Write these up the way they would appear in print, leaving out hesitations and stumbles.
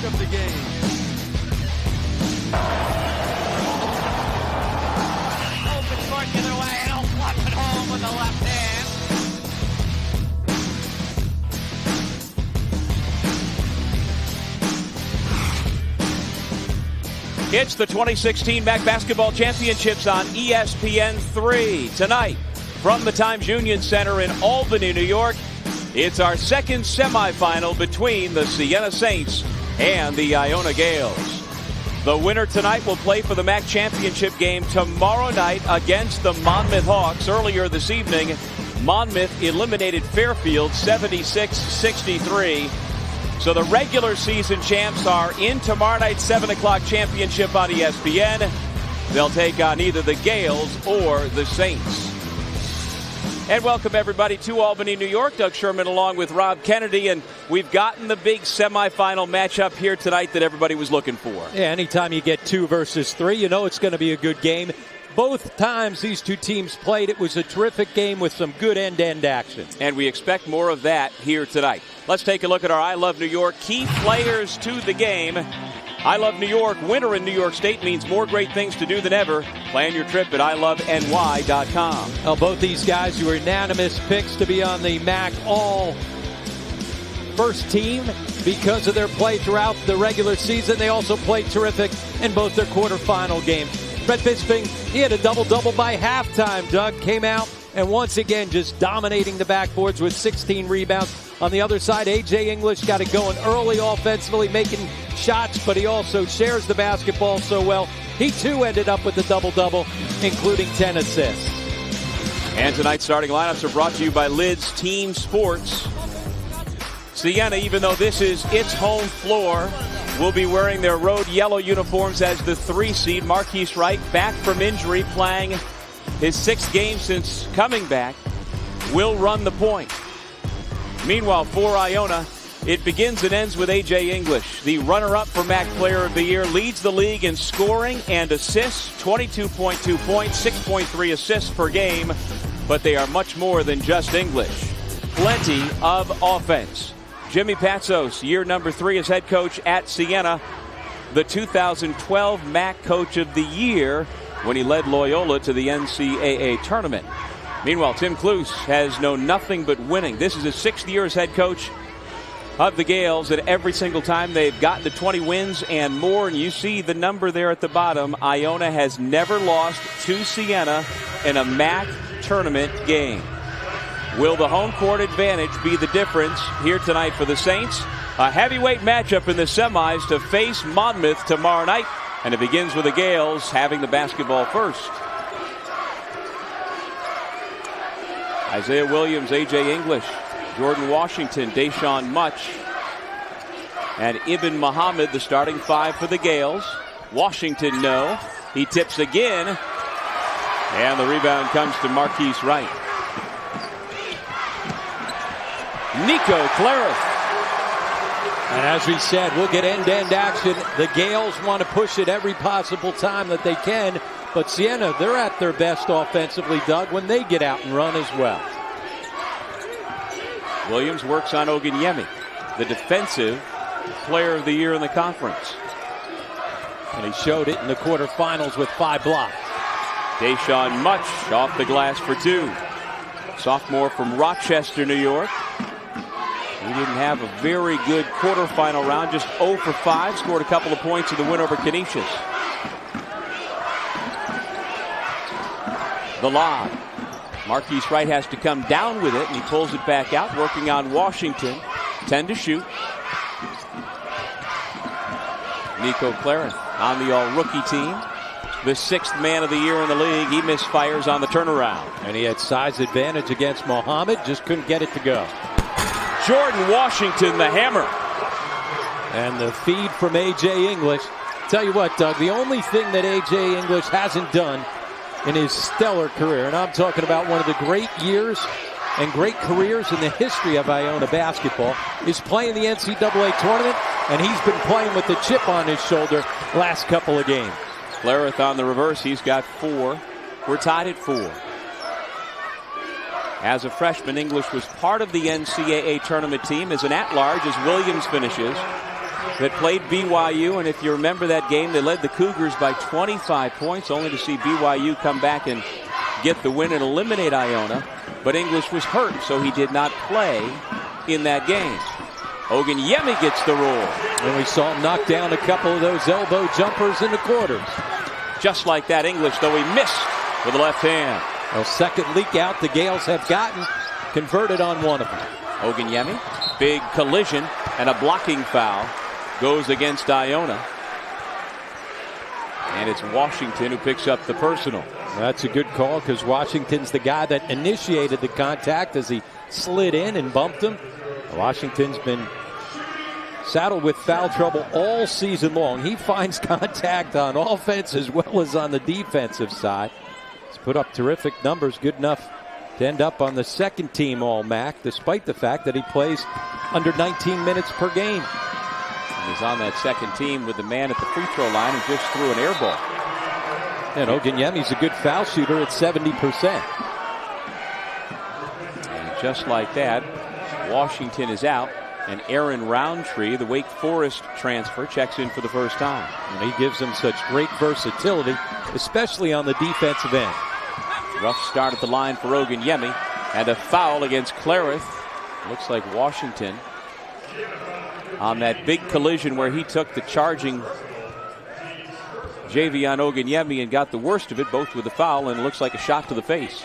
of the game. Open court the other way, and he'll flop it home with the left hand. It's the 2016 MAAC Basketball Championships on ESPN3. Tonight, from the Times Union Center in Albany, New York, it's our second semifinal between the Siena Saints and the Iona Gales. The winner tonight will play for the MAAC Championship game tomorrow night against the Monmouth Hawks. Earlier this evening, Monmouth eliminated Fairfield 76-63. So the regular season champs are in tomorrow night's 7 o'clock championship on ESPN. They'll take on either the Gales or the Saints. And welcome everybody to Albany, New York. Doug Sherman along with Rob Kennedy, and we've gotten the big semifinal matchup here tonight that everybody was looking for. Yeah, anytime you get 2 versus 3, you know it's going to be a good game. Both times these two teams played, it was a terrific game with some good end-to-end action. And we expect more of that here tonight. Let's take a look at our I Love New York key players to the game. I Love New York, winter in New York State means more great things to do than ever. Plan your trip at iloveny.com. Well, both these guys were unanimous picks to be on the MAAC All First Team because of their play throughout the regular season. They also played terrific in both their quarterfinal games. Brett Bisping, he had a double-double by halftime. Doug came out and once again just dominating the backboards with 16 rebounds. On the other side, A.J. English got it going early offensively, making shots, but he also shares the basketball so well. He too ended up with a double-double, including 10 assists. And tonight's starting lineups are brought to you by Lids Team Sports. Siena, even though this is its home floor, will be wearing their road yellow uniforms as the 3 seed. Marquise Wright, back from injury, playing his 6th game since coming back, will run the point. Meanwhile, for Iona, it begins and ends with A.J. English. The runner-up for MAAC Player of the Year, leads the league in scoring and assists, 22.2 points, 6.3 assists per game. But they are much more than just English. Plenty of offense. Jimmy Patsos, year number 3 as head coach at Siena, the 2012 MAAC Coach of the Year when he led Loyola to the NCAA tournament. Meanwhile, Tim Kluse has known nothing but winning. This is his 6th year as head coach of the Gales, and every single time they've gotten to 20 wins and more, and you see the number there at the bottom, Iona has never lost to Siena in a MAAC tournament game. Will the home court advantage be the difference here tonight for the Saints? A heavyweight matchup in the semis to face Monmouth tomorrow night, and it begins with the Gales having the basketball first. Isaiah Williams, A.J. English, Jordan Washington, Deshaun Much, and Ibn Muhammad, the starting 5 for the Gales. Washington, no. He tips again, and the rebound comes to Marquise Wright. Nico Clarith. And as we said, we'll get end-to-end action. The Gales want to push it every possible time that they can. But Siena, they're at their best offensively, Doug, when they get out and run as well. Williams works on Ogunyemi, the defensive player of the year in the conference. And he showed it in the quarterfinals with 5 blocks. Deshaun Much off the glass for 2. Sophomore from Rochester, New York. He didn't have a very good quarterfinal round, just 0 for 5. Scored a couple of points in the win over Canisius. The lob. Marquise Wright has to come down with it, and he pulls it back out, working on Washington. 10 to shoot. Nico Clarith on the all-rookie team. The 6th man of the year in the league. He misfires on the turnaround. And he had size advantage against Muhammad, just couldn't get it to go. Jordan Washington, the hammer. And the feed from A.J. English. Tell you what, Doug, the only thing that A.J. English hasn't done in his stellar career, and I'm talking about one of the great years and great careers in the history of Iona basketball, is playing the NCAA tournament, and he's been playing with the chip on his shoulder last couple of games. Clarith on the reverse. He's got 4. We're tied at 4. As a freshman, English was part of the NCAA tournament team as an at-large as Williams finishes. that played BYU, and if you remember that game, they led the Cougars by 25 points, only to see BYU come back and get the win and eliminate Iona. But English was hurt, so he did not play in that game. Ogunyemi gets the rule. And we saw him knock down a couple of those elbow jumpers in the quarters. Just like that, English, though he missed with the left hand. A second leak out the Gales have gotten, converted on one of them. Ogunyemi, big collision and a blocking foul goes against Iona. And it's Washington who picks up the personal. That's a good call because Washington's the guy that initiated the contact as he slid in and bumped him. Washington's been saddled with foul trouble all season long. He finds contact on offense as well as on the defensive side. He's put up terrific numbers, good enough to end up on the second team All-MAAC, despite the fact that he plays under 19 minutes per game. And he's on that second team with the man at the free throw line who just threw an air ball. And Ogunyemi's a good foul shooter at 70%. And just like that, Washington is out, and Aaron Roundtree, the Wake Forest transfer, checks in for the first time. And he gives them such great versatility, especially on the defensive end. Rough start at the line for Ogunyemi, and a foul against Clarith. Looks like Washington on that big collision where he took the charging Javion Ogunyemi and got the worst of it, both with the foul and it looks like a shot to the face.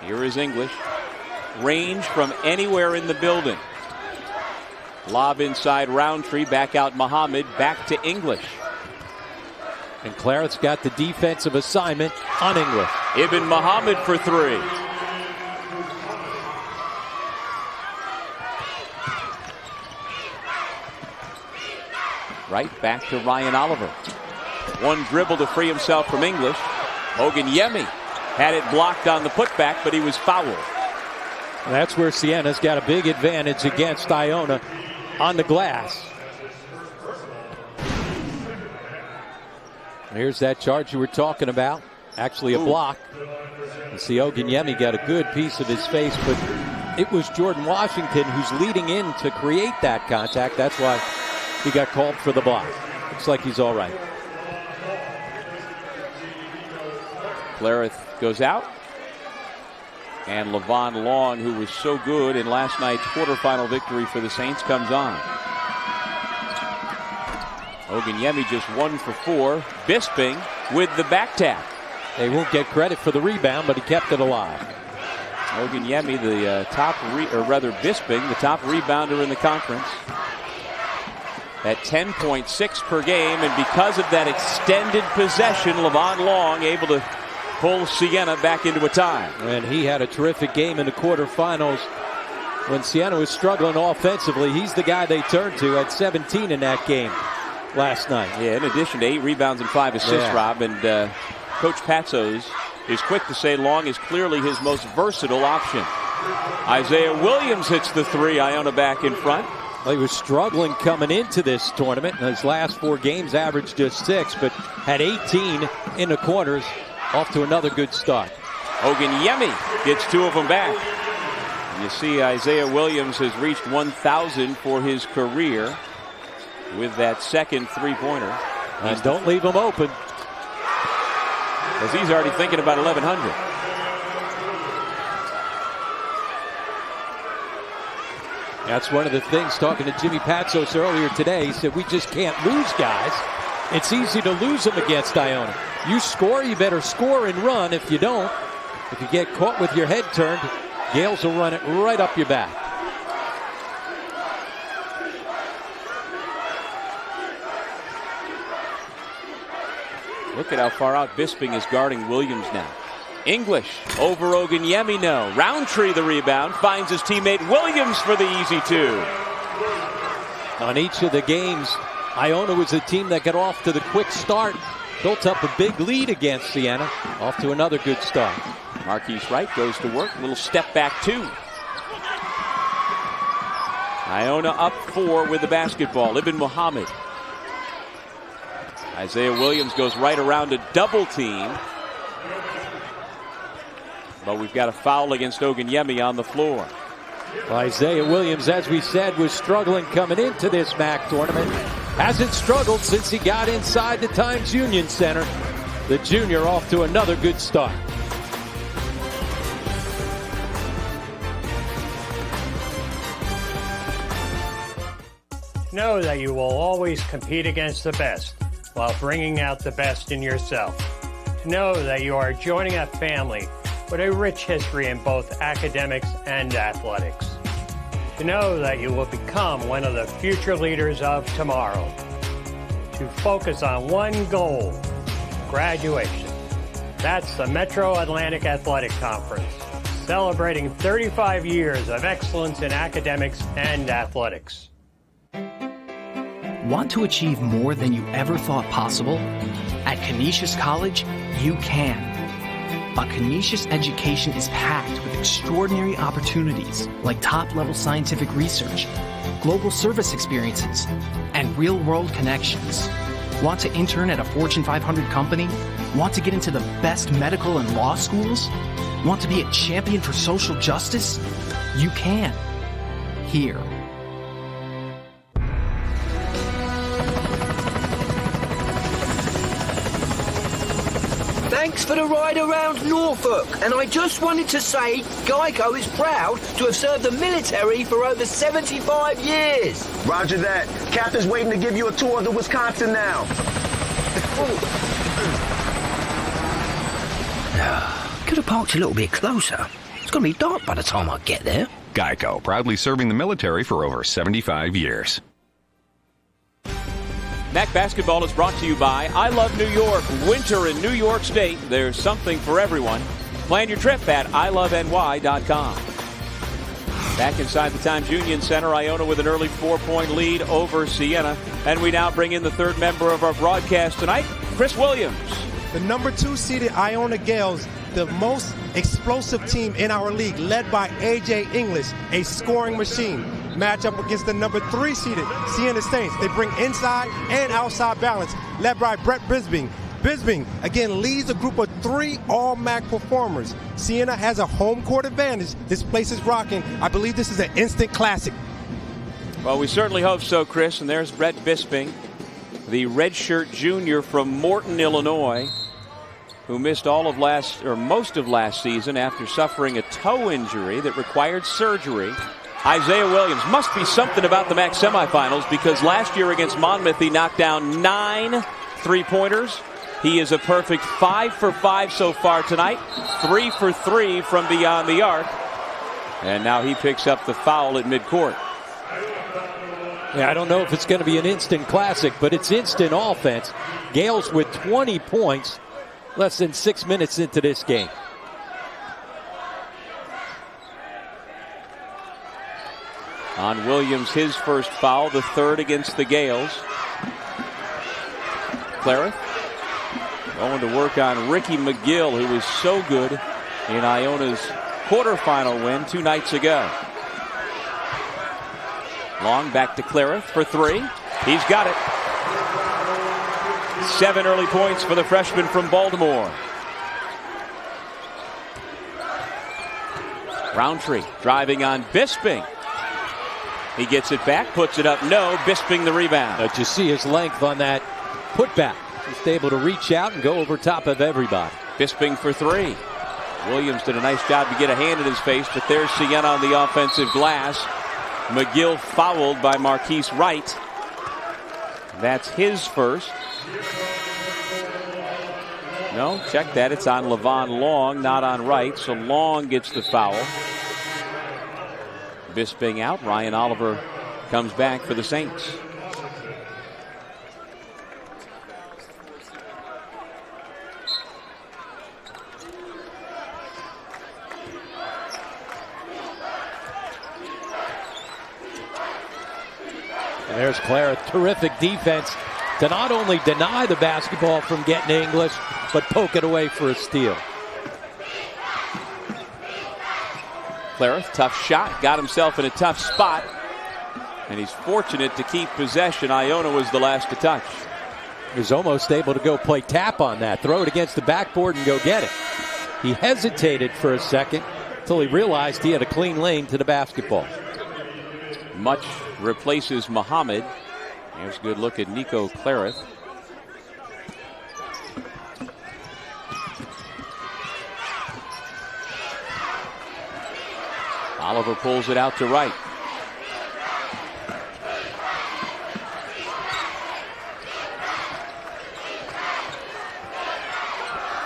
Here is English. Range from anywhere in the building. Lob inside Roundtree, back out Muhammad, back to English. And Clarence got the defensive assignment on English. Ibn Muhammad for three. Right back to Ryan Oliver. One dribble to free himself from English. Ogunyemi had it blocked on the putback, but he was fouled. And that's where Siena's got a big advantage against Iona on the glass. Here's that charge you were talking about. Actually a block. You see Ogunyemi got a good piece of his face, but it was Jordan Washington who's leading in to create that contact. That's why he got called for the block. Looks like he's all right. Clarith goes out. And Levon Long, who was so good in last night's quarterfinal victory for the Saints, comes on. Ogunyemi just 1 for 4. Bisping with the back tap. They won't get credit for the rebound, but he kept it alive. Ogunyemi, the Bisping, the top rebounder in the conference. At 10.6 per game, and because of that extended possession, Levon Long able to pull Siena back into a tie. And he had a terrific game in the quarterfinals when Siena was struggling offensively. He's the guy they turned to at 17 in that game last night. Yeah, in addition to 8 rebounds and 5 assists, Rob. And Coach Patzos is quick to say Long is clearly his most versatile option. Isaiah Williams hits the three. Iona back in front. Well, he was struggling coming into this tournament. In his last 4 games averaged just 6, but had 18 in the corners. Off to another good start. Ogunyemi gets 2 of them back. And you see Isaiah Williams has reached 1,000 for his career with that second three-pointer. And don't leave him open. Because he's already thinking about 1,100. That's one of the things, talking to Jimmy Patzos earlier today, he said we just can't lose guys. It's easy to lose them against Iona. You score, you better score and run. If you don't, if you get caught with your head turned, Gales will run it right up your back. Look at how far out Bisping is guarding Williams now. English over Ogunyemi, no. Roundtree the rebound, finds his teammate Williams for the easy 2. On each of the games, Iona was the team that got off to the quick start, built up a big lead against Siena. Off to another good start. Marquise Wright goes to work, little step back 2. Iona up 4 with the basketball. Ibn Muhammad. Isaiah Williams goes right around a double team. But we've got a foul against Ogunyemi on the floor. Isaiah Williams, as we said, was struggling coming into this MAAC tournament. Hasn't struggled since he got inside the Times Union Center. The junior off to another good start. Know that you will always compete against the best while bringing out the best in yourself. To know that you are joining a family with a rich history in both academics and athletics. To know that you will become one of the future leaders of tomorrow. To focus on one goal, graduation. That's the Metro Atlantic Athletic Conference, celebrating 35 years of excellence in academics and athletics. Want to achieve more than you ever thought possible? At Canisius College, you can. A Canisius education is packed with extraordinary opportunities like top-level scientific research, global service experiences, and real-world connections. Want to intern at a Fortune 500 company? Want to get into the best medical and law schools? Want to be a champion for social justice? You can. Here. Thanks for the ride around Norfolk, and I just wanted to say Geico is proud to have served the military for over 75 years. Roger that. Captain's waiting to give you a tour of the Wisconsin now. Could have parked a little bit closer. It's going to be dark by the time I get there. Geico, proudly serving the military for over 75 years. MAAC basketball is brought to you by I Love New York. Winter in New York State. There's something for everyone. Plan your trip at iloveny.com. Back inside the Times Union Center, Iona with an early 4-point lead over Siena. And we now bring in the third member of our broadcast tonight, Chris Williams. The number 2 seeded Iona Gales, the most explosive team in our league, led by A.J. English, a scoring machine. Match up against the number 3 seeded Siena Saints. They bring inside and outside balance, led by Brett Bisbing. Bisbing, again, leads a group of 3 all-MAAC performers. Siena has a home court advantage. This place is rocking. I believe this is an instant classic. Well, we certainly hope so, Chris. And there's Brett Bisping, the redshirt junior from Morton, Illinois, who missed most of last season after suffering a toe injury that required surgery. Isaiah Williams, must be something about the MAAC semifinals, because last year against Monmouth he knocked down 9 3-pointers. He is a perfect 5 for 5 so far tonight, 3 for 3 from beyond the arc. And now he picks up the foul at midcourt. Yeah, I don't know if it's going to be an instant classic, but it's instant offense. Gales with 20 points, less than 6 minutes into this game. On Williams, his first foul, the third against the Gales. Clareth going to work on Ricky McGill, who was so good in Iona's quarterfinal win 2 nights ago. Long back to Clareth for 3. He's got it. 7 early points for the freshman from Baltimore. Roundtree driving on Bisping. He gets it back, puts it up. No, Bisping the rebound. But you see his length on that putback. Just able to reach out and go over top of everybody. Bisping for 3. Williams did a nice job to get a hand in his face, but there's Siena on the offensive glass. McGill fouled by Marquise Wright. That's his first. No, check that. It's on Levon Long, not on Wright. So Long gets the foul. Bisping out. Ryan Oliver comes back for the Saints. And there's Clareth. Terrific defense to not only deny the basketball from getting to English, but poke it away for a steal. Clareth, tough shot, got himself in a tough spot, and he's fortunate to keep possession. Iona was the last to touch. He was almost able to go play tap on that, throw it against the backboard and go get it. He hesitated for a second, until he realized he had a clean lane to the basketball. Much replaces Muhammad. Here's a good look at Nico Clarith. Oliver pulls it out to right.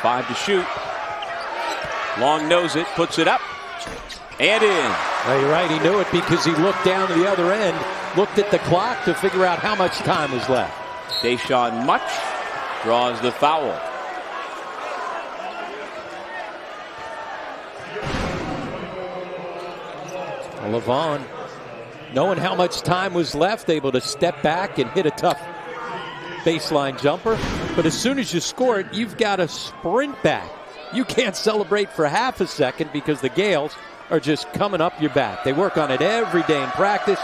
Five to shoot. Long nose it, puts it up, and in. Well, you're right, he knew it because he looked down to the other end, looked at the clock to figure out how much time was left. Deshaun Much draws the foul. LeVon, knowing how much time was left, able to step back and hit a tough baseline jumper. But as soon as you score it, you've got to sprint back. You can't celebrate for half a second because the Gales are just coming up your back. They work on it every day in practice.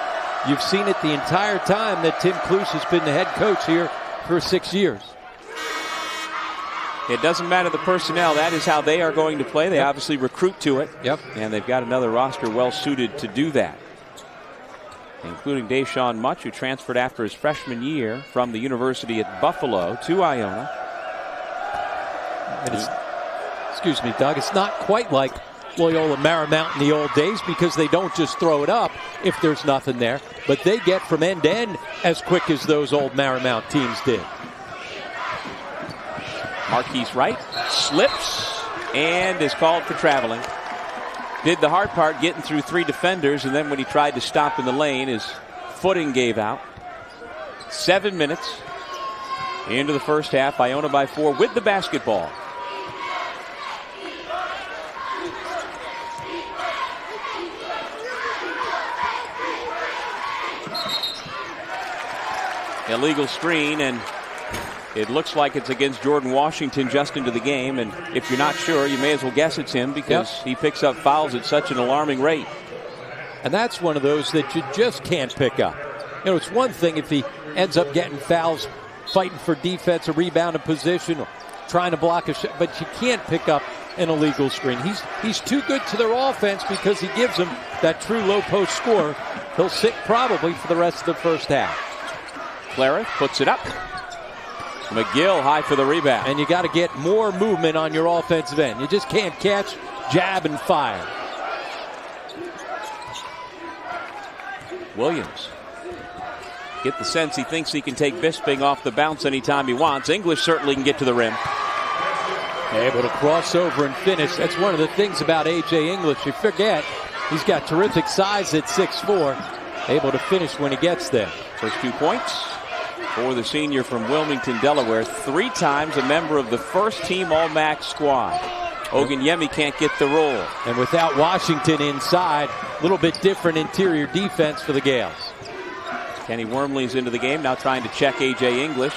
You've seen it the entire time that Tim Kluse has been the head coach here for 6 years. It doesn't matter the personnel. That is how they are going to play. They obviously recruit to it. Yep. And they've got another roster well suited to do that, including Deshaun Much, who transferred after his freshman year from the University at Buffalo to Iona. Excuse me, Doug, it's not quite like Loyola Marymount in the old days because they don't just throw it up if there's nothing there, but they get from end to end as quick as those old Marymount teams did. Marquise Wright slips and is called for traveling. Did the hard part getting through three defenders, and then when he tried to stop in the lane, his footing gave out. 7 minutes into the first half. Iona by 4 with the basketball. Illegal screen, and it looks like it's against Jordan Washington just into the game. And if you're not sure, you may as well guess it's him because he picks up fouls at such an alarming rate. And that's one of those that you just can't pick up. You know, it's one thing if he ends up getting fouls, fighting for defense, a rebound in position, or trying to block a shot, but you can't pick up an illegal screen. He's too good to their offense because he gives them that true low post score. He'll sit probably for the rest of the first half. Clarith puts it up. McGill high for the rebound. And you got to get more movement on your offensive end. You just can't catch, jab, and fire. Williams. Get the sense he thinks he can take Bisping off the bounce anytime he wants. English certainly can get to the rim. Able to cross over and finish. That's one of the things about A.J. English. You forget, he's got terrific size at 6'4". Able to finish when he gets there. First 2 points for the senior from Wilmington, Delaware. 3 times a member of the first team All-MAAC squad. Oganyemi can't get the roll. And without Washington inside, a little bit different interior defense for the Gales. Kenny Wormley's into the game, now trying to check A.J. English.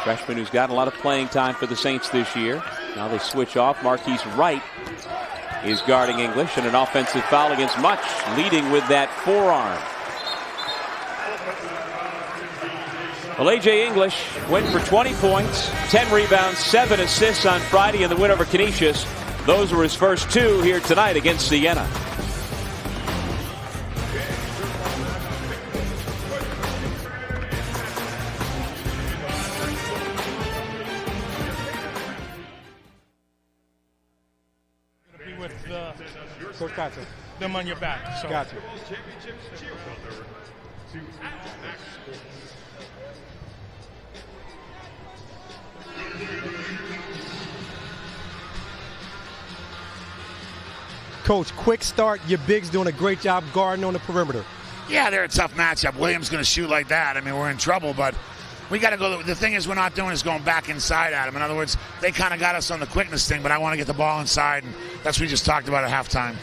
Freshman who's gotten a lot of playing time for the Saints this year. Now they switch off. Marquise Wright is guarding English, and an offensive foul against Much, leading with that forearm. Well, A.J. English went for 20 points, 10 rebounds, 7 assists on Friday in the win over Canisius. Those were his first 2 here tonight against Siena. Coach, gotcha. Them on your back. So. Gotcha. Coach, quick start. Your bigs doing a great job guarding on the perimeter. Yeah, they're a tough matchup. Williams going to shoot like that. I mean, we're in trouble, but we got to go. The thing is we're not doing is going back inside at them. In other words, they kind of got us on the quickness thing, but I want to get the ball inside, and that's what we just talked about at halftime.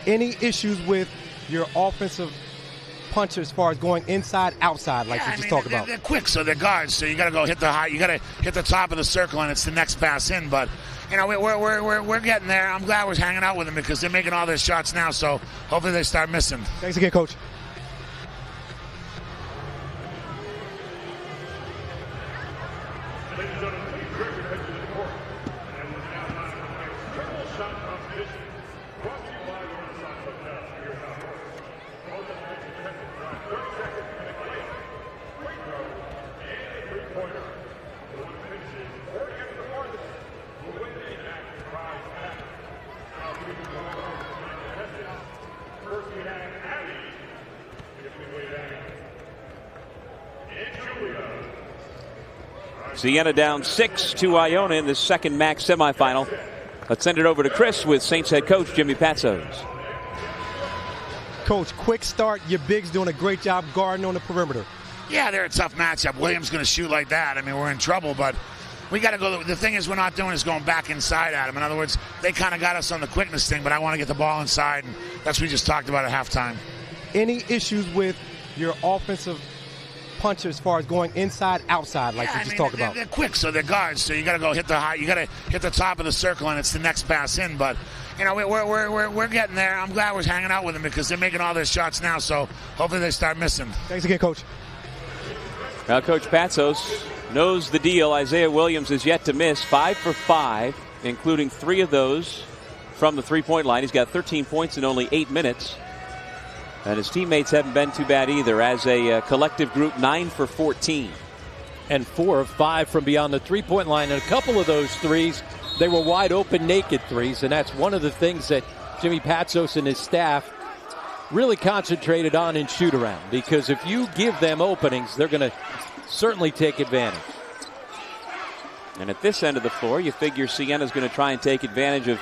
Any issues with your offensive punch as far as going inside, outside, like we just talked about? They're quick, so they're guards. So you got to go hit the high. You got to hit the top of the circle, and it's the next pass in. But you know, we're getting there. I'm glad we're hanging out with them because they're making all their shots now. So hopefully they start missing. Thanks again, Coach. Siena down 6 to Iona in the second MAAC semifinal. Let's send it over to Chris with Saints head coach Jimmy Patsos. Coach, quick start. Your bigs doing a great job guarding on the perimeter. Yeah, they're a tough matchup. Williams going to shoot like that. I mean, we're in trouble, but we got to go. The thing is, we're not doing is going back inside at them. In other words, they kind of got us on the quickness thing, but I want to get the ball inside, and that's what we just talked about at halftime. Any issues with your offensive punch as far as going inside, outside, like we just talked about? They're quick, so they're guards. So you got to go hit the high. You got to hit the top of the circle, and it's the next pass in. But you know, we're getting there. I'm glad we're hanging out with them because they're making all their shots now. So hopefully they start missing. Thanks again, Coach. Now, Coach Patsos knows the deal. Isaiah Williams is yet to miss 5 for 5, including 3 of those from the three-point line. He's got 13 points in only 8 minutes. And his teammates haven't been too bad either. As a collective group, 9 for 14. And 4 of 5 from beyond the three-point line. And a couple of those threes, they were wide open, naked threes. And that's one of the things that Jimmy Patsos and his staff really concentrated on in shoot-around. Because if you give them openings, they're going to certainly take advantage. And at this end of the floor, you figure Siena's going to try and take advantage of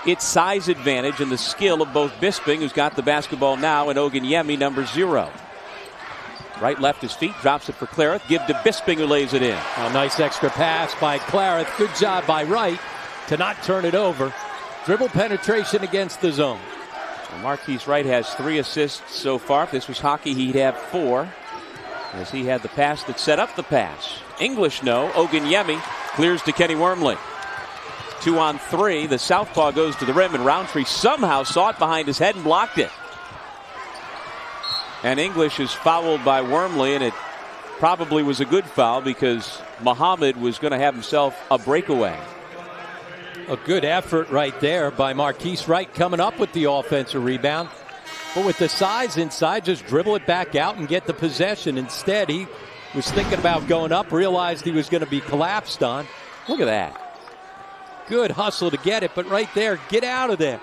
its size advantage and the skill of both Bisping, who's got the basketball now, and Oganyemi, number 0. Right, left his feet, drops it for Clarith. Give to Bisping, who lays it in. A nice extra pass by Clarith. Good job by Wright to not turn it over. Dribble penetration against the zone. Well, Marquise Wright has 3 assists so far. If this was hockey, he'd have 4, as he had the pass that set up the pass. English no. Oganyemi clears to Kenny Wormley. 2 on 3. The southpaw goes to the rim, and Roundtree somehow saw it behind his head and blocked it. And English is fouled by Wormley, and it probably was a good foul because Muhammad was going to have himself a breakaway. A good effort right there by Marquise Wright coming up with the offensive rebound. But with the size inside, just dribble it back out and get the possession. Instead, he was thinking about going up, realized he was going to be collapsed on. Look at that. Good hustle to get it, but right there, get out of there.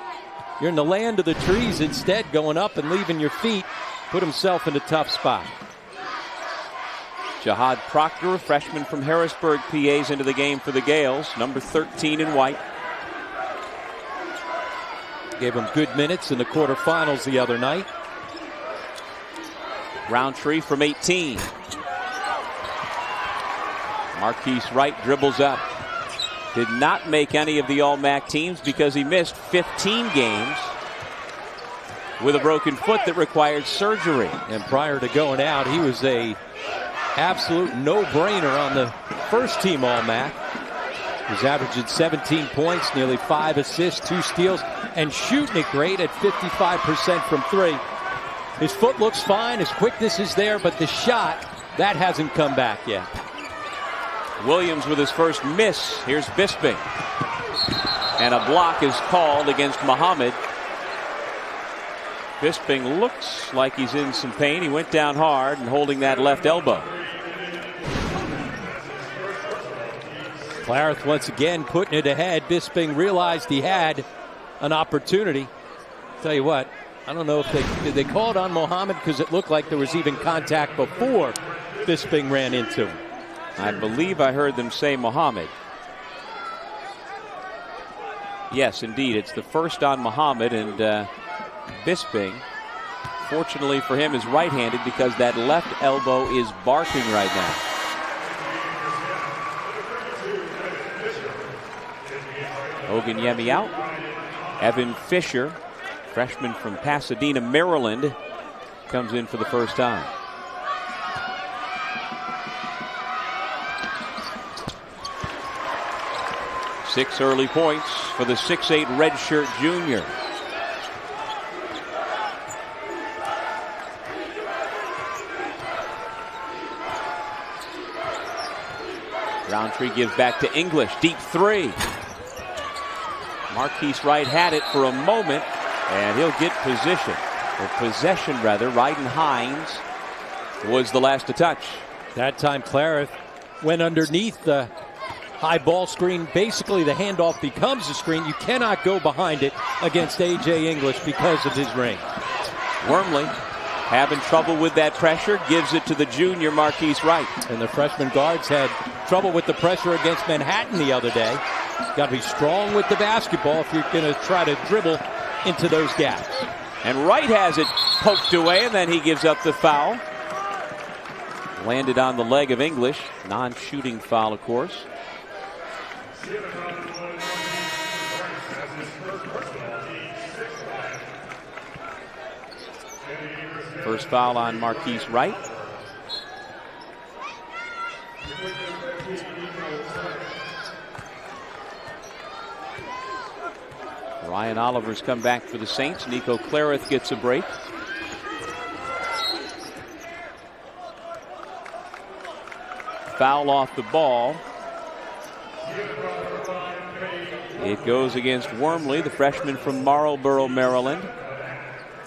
You're in the land of the trees instead, going up and leaving your feet. Put himself in a tough spot. Jihad Proctor, a freshman from Harrisburg, PA's into the game for the Gales, number 13 in white. Gave him good minutes in the quarterfinals the other night. Roundtree from 18. Marquise Wright dribbles up. Did not make any of the All-MAAC teams because he missed 15 games with a broken foot that required surgery. And prior to going out, he was a absolute no-brainer on the first team All-MAAC. He was averaging 17 points, nearly 5 assists, 2 steals, and shooting it great at 55% from 3. His foot looks fine, his quickness is there, but the shot, that hasn't come back yet. Williams with his first miss. Here's Bisping. And a block is called against Muhammad. Bisping looks like he's in some pain. He went down hard and holding that left elbow. Clarith once again putting it ahead. Bisping realized he had an opportunity. Tell you what, I don't know if did they call it on Muhammad because it looked like there was even contact before Bisping ran into him. I believe I heard them say Muhammad. Yes, indeed. It's the first on Muhammad, and Bisping, fortunately for him, is right-handed because that left elbow is barking right now. Oganyemi out. Evan Fisher, freshman from Pasadena, Maryland, comes in for the first time. Six early points for the 6'8" redshirt junior. Roundtree gives back to English. Deep 3. Marquise Wright had it for a moment, and he'll get position. Or possession, rather. Ryden Hines was the last to touch. That time Clarith went underneath the high ball screen. Basically, the handoff becomes a screen. You cannot go behind it against A.J. English because of his range. Wormley having trouble with that pressure, gives it to the junior Marquise Wright. And the freshman guards had trouble with the pressure against Manhattan the other day. Got to be strong with the basketball if you're going to try to dribble into those gaps. And Wright has it poked away, and then he gives up the foul. Landed on the leg of English. Non-shooting foul, of course. First foul on Marquise Wright. Ryan Oliver's come back for the Saints. Nico Clarith gets a break. Foul off the ball. It goes against Wormley, the freshman from Marlboro, Maryland.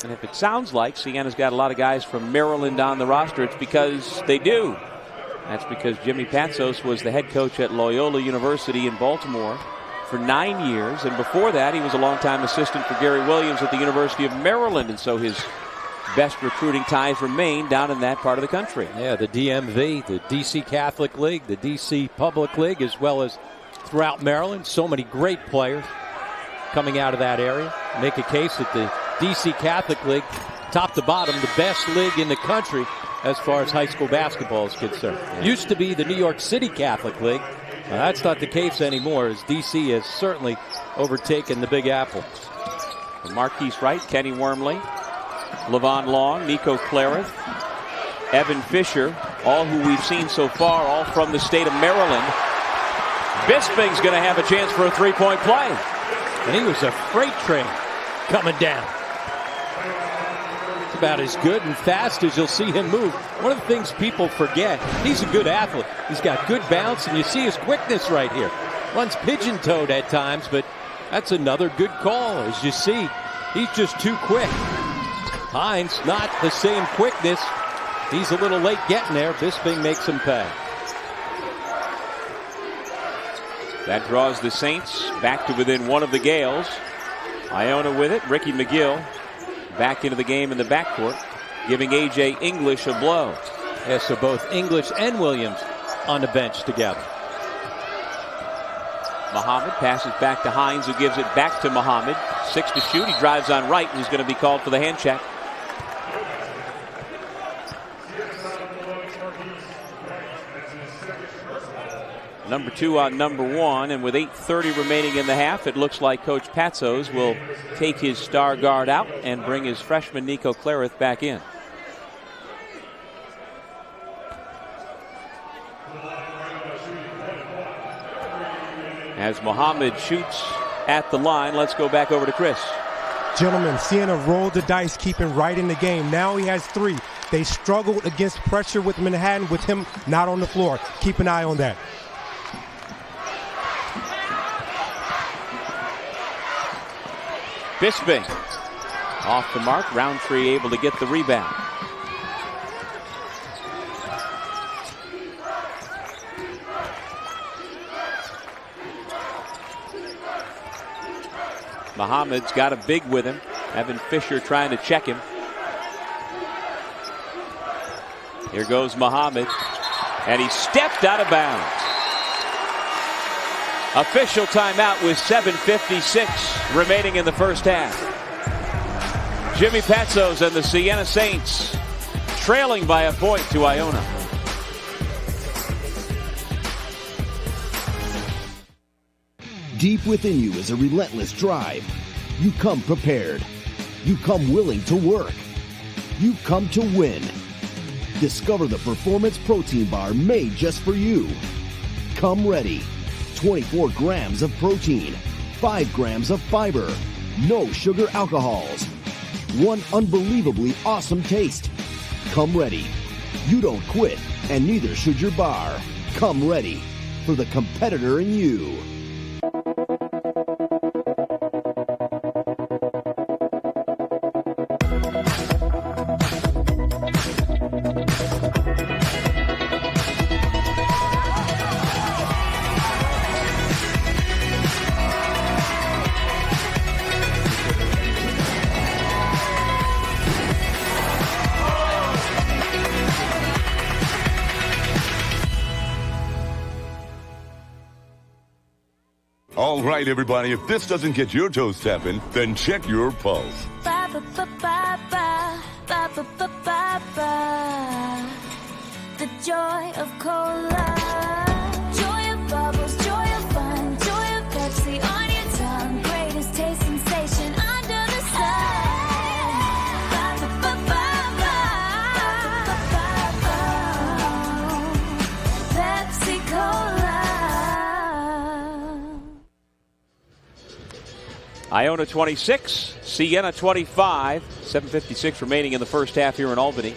And if it sounds like Siena's got a lot of guys from Maryland on the roster, it's because they do. That's because Jimmy Patsos was the head coach at Loyola University in Baltimore for 9 years. And before that, he was a longtime assistant for Gary Williams at the University of Maryland. And so his best recruiting ties remain down in that part of the country. Yeah, the DMV, the DC Catholic League, the DC Public League, as well as throughout Maryland. So many great players coming out of that area. Make a case that the DC Catholic League, top to bottom, the best league in the country as far as high school basketball is concerned. Yeah. Used to be the New York City Catholic League. That's not the case anymore, as DC has certainly overtaken the Big Apple. Marquise Wright, Kenny Wormley, Levon Long, Nico Clarith, Evan Fisher, all who we've seen so far, all from the state of Maryland. Bisping's going to have a chance for a three-point play. And he was a freight train coming down. It's about as good and fast as you'll see him move. One of the things people forget, he's a good athlete. He's got good bounce, and you see his quickness right here. Runs pigeon-toed at times, but that's another good call. As you see, he's just too quick. Hines, not the same quickness. He's a little late getting there. Bisping makes him pay. That draws the Saints back to within one of the Gales. Iona with it. Ricky McGill back into the game in the backcourt, giving A.J. English a blow. Yeah, so both English and Williams on the bench together. Muhammad passes back to Hines, who gives it back to Muhammad. 6 to shoot. He drives on Wright, who's going to be called for the hand check. Number 2 on number 1, and with 8:30 remaining in the half, it looks like Coach Patsos will take his star guard out and bring his freshman Nico Clarith back in. As Muhammad shoots at the line, let's go back over to Chris. Gentlemen, Siena rolled the dice, keeping Wright in the game. Now he has 3. They struggled against pressure with Manhattan, with him not on the floor. Keep an eye on that. Bisping off the mark. Roundtree able to get the rebound. Muhammad's got a big with him. Evan Fisher trying to check him. Here goes Muhammad, and he stepped out of bounds. Official timeout with 7:56 remaining in the first half. Jimmy Patsos and the Siena Saints trailing by a point to Iona. Deep within you is a relentless drive. You come prepared. You come willing to work. You come to win. Discover the Performance Protein Bar made just for you. Come ready. 24 grams of protein, 5 grams of fiber, no sugar alcohols. One unbelievably awesome taste. Come ready. You don't quit, and neither should your bar. Come ready for the competitor in you. All right, everybody, if this doesn't get your toes tapping, then check your pulse. Ba, ba, ba, ba, ba, ba, ba, ba, ba, ba. The joy of cola. Joy of bubbles, joy of fun, joy of Pepsi on your tongue. Greatest taste sensation under the sun. Ba, ba, ba, ba, ba, ba, ba, ba. Pepsi Cola. Iona 26, Siena 25, 7:56 remaining in the first half here in Albany.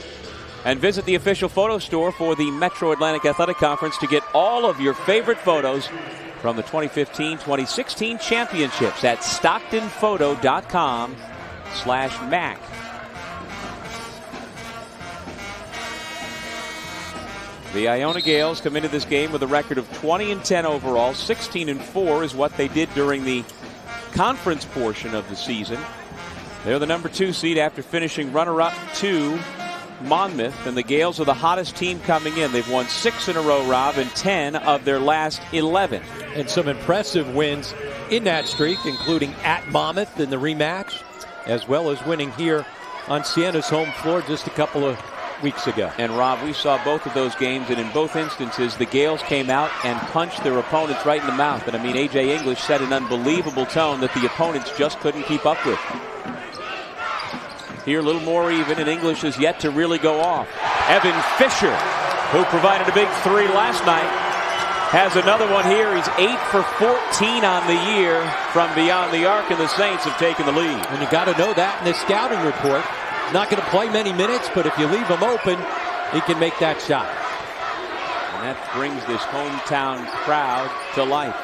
And visit the official photo store for the Metro Atlantic Athletic Conference to get all of your favorite photos from the 2015-2016 championships at stocktonphoto.com/MAAC. The Iona Gales come into this game with a record of 20-10 overall. 16-4 is what they did during the conference portion of the season. They're the number 2 seed after finishing runner-up to Monmouth, and the Gales are the hottest team coming in. They've won 6 in a row, Rob, and 10 of their last 11. And some impressive wins in that streak, including at Monmouth in the rematch, as well as winning here on Siena's home floor just a couple of weeks ago. And Rob, we saw both of those games, and in both instances, the Gales came out and punched their opponents right in the mouth. And I mean, A.J. English set an unbelievable tone that the opponents just couldn't keep up with. Here, a little more even, and English is yet to really go off. Evan Fisher, who provided a big 3 last night, has another one here. He's 8 for 14 on the year from beyond the arc, and the Saints have taken the lead. And you got to know that in the scouting report. Not going to play many minutes, but if you leave him open, he can make that shot. And that brings this hometown crowd to life.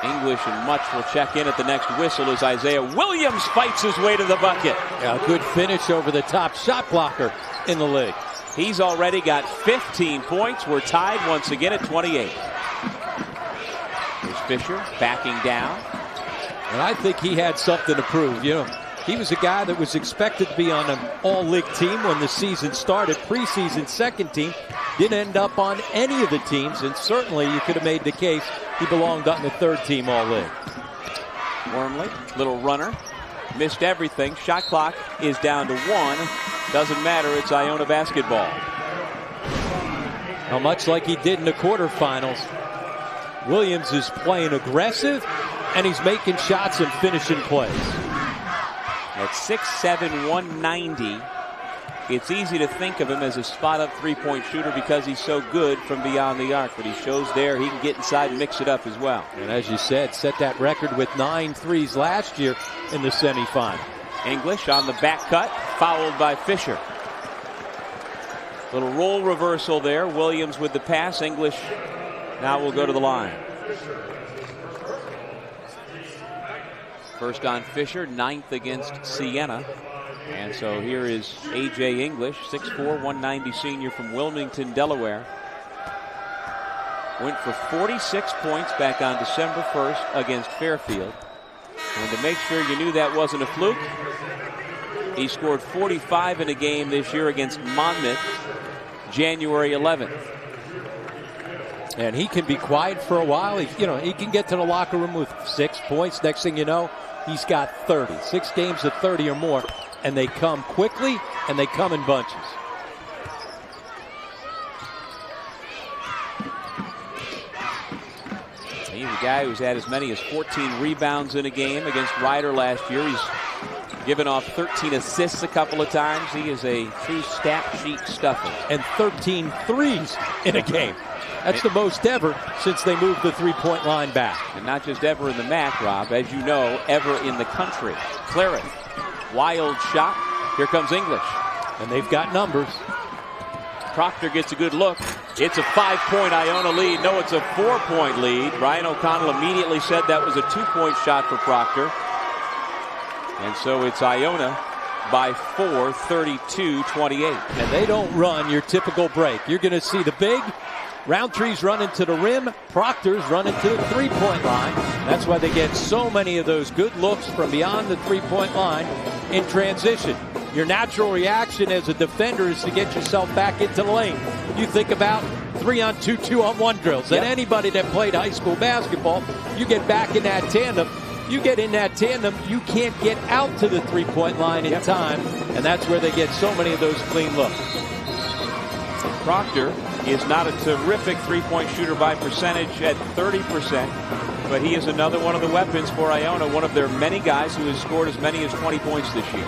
English and Much will check in at the next whistle as Isaiah Williams fights his way to the bucket. Yeah, a good finish over the top shot blocker in the league. He's already got 15 points. We're tied once again at 28. Here's Fisher backing down. And I think he had something to prove. You know, he was a guy that was expected to be on an all-league team when the season started. Preseason second team. Didn't end up on any of the teams, and certainly you could have made the case he belonged on the third team all-league. Wormley, little runner, missed everything. Shot clock is down to 1. Doesn't matter, it's Iona basketball. Now, much like he did in the quarterfinals, Williams is playing aggressive, and he's making shots and finishing plays. At 6'7", 190, it's easy to think of him as a spot-up three-point shooter because he's so good from beyond the arc. But he shows there he can get inside and mix it up as well. And as you said, set that record with 9 threes last year in the semifinal. English on the back cut, fouled by Fisher. Little role reversal there. Williams with the pass. English now will go to the line. First on Fisher, 9th against Siena. And so here is A.J. English, 6'4", 190 senior from Wilmington, Delaware. Went for 46 points back on December 1st against Fairfield. And to make sure you knew that wasn't a fluke, he scored 45 in a game this year against Monmouth, January 11th. And he can be quiet for a while. He can get to the locker room with 6 points. Next thing you know, he's got 30. 6 games of 30 or more. And they come quickly, and they come in bunches. He's a guy who's had as many as 14 rebounds in a game against Ryder last year. He's given off 13 assists a couple of times. He is a true stat sheet stuffer. And 13 threes in a game. That's the most ever since they moved the three-point line back. And not just ever in the MAAC, Rob, as you know, ever in the country. Claret, wild shot. Here comes English. And they've got numbers. Proctor gets a good look. It's a 5-point Iona lead. No, it's a 4-point lead. Brian O'Connell immediately said that was a 2-point shot for Proctor. And so it's Iona by 4, 32-28. And they don't run your typical break. You're going to see the big Roundtree's running to the rim. Proctor's running to the three-point line. That's why they get so many of those good looks from beyond the three-point line in transition. Your natural reaction as a defender is to get yourself back into the lane. You think about 3-on-2, 2-on-1 drills. And anybody that played high school basketball, you get back in that tandem. You get in that tandem, you can't get out to the three-point line in time, and that's where they get so many of those clean looks. Proctor is not a terrific three-point shooter by percentage at 30%, but he is another one of the weapons for Iona, one of their many guys who has scored as many as 20 points this year.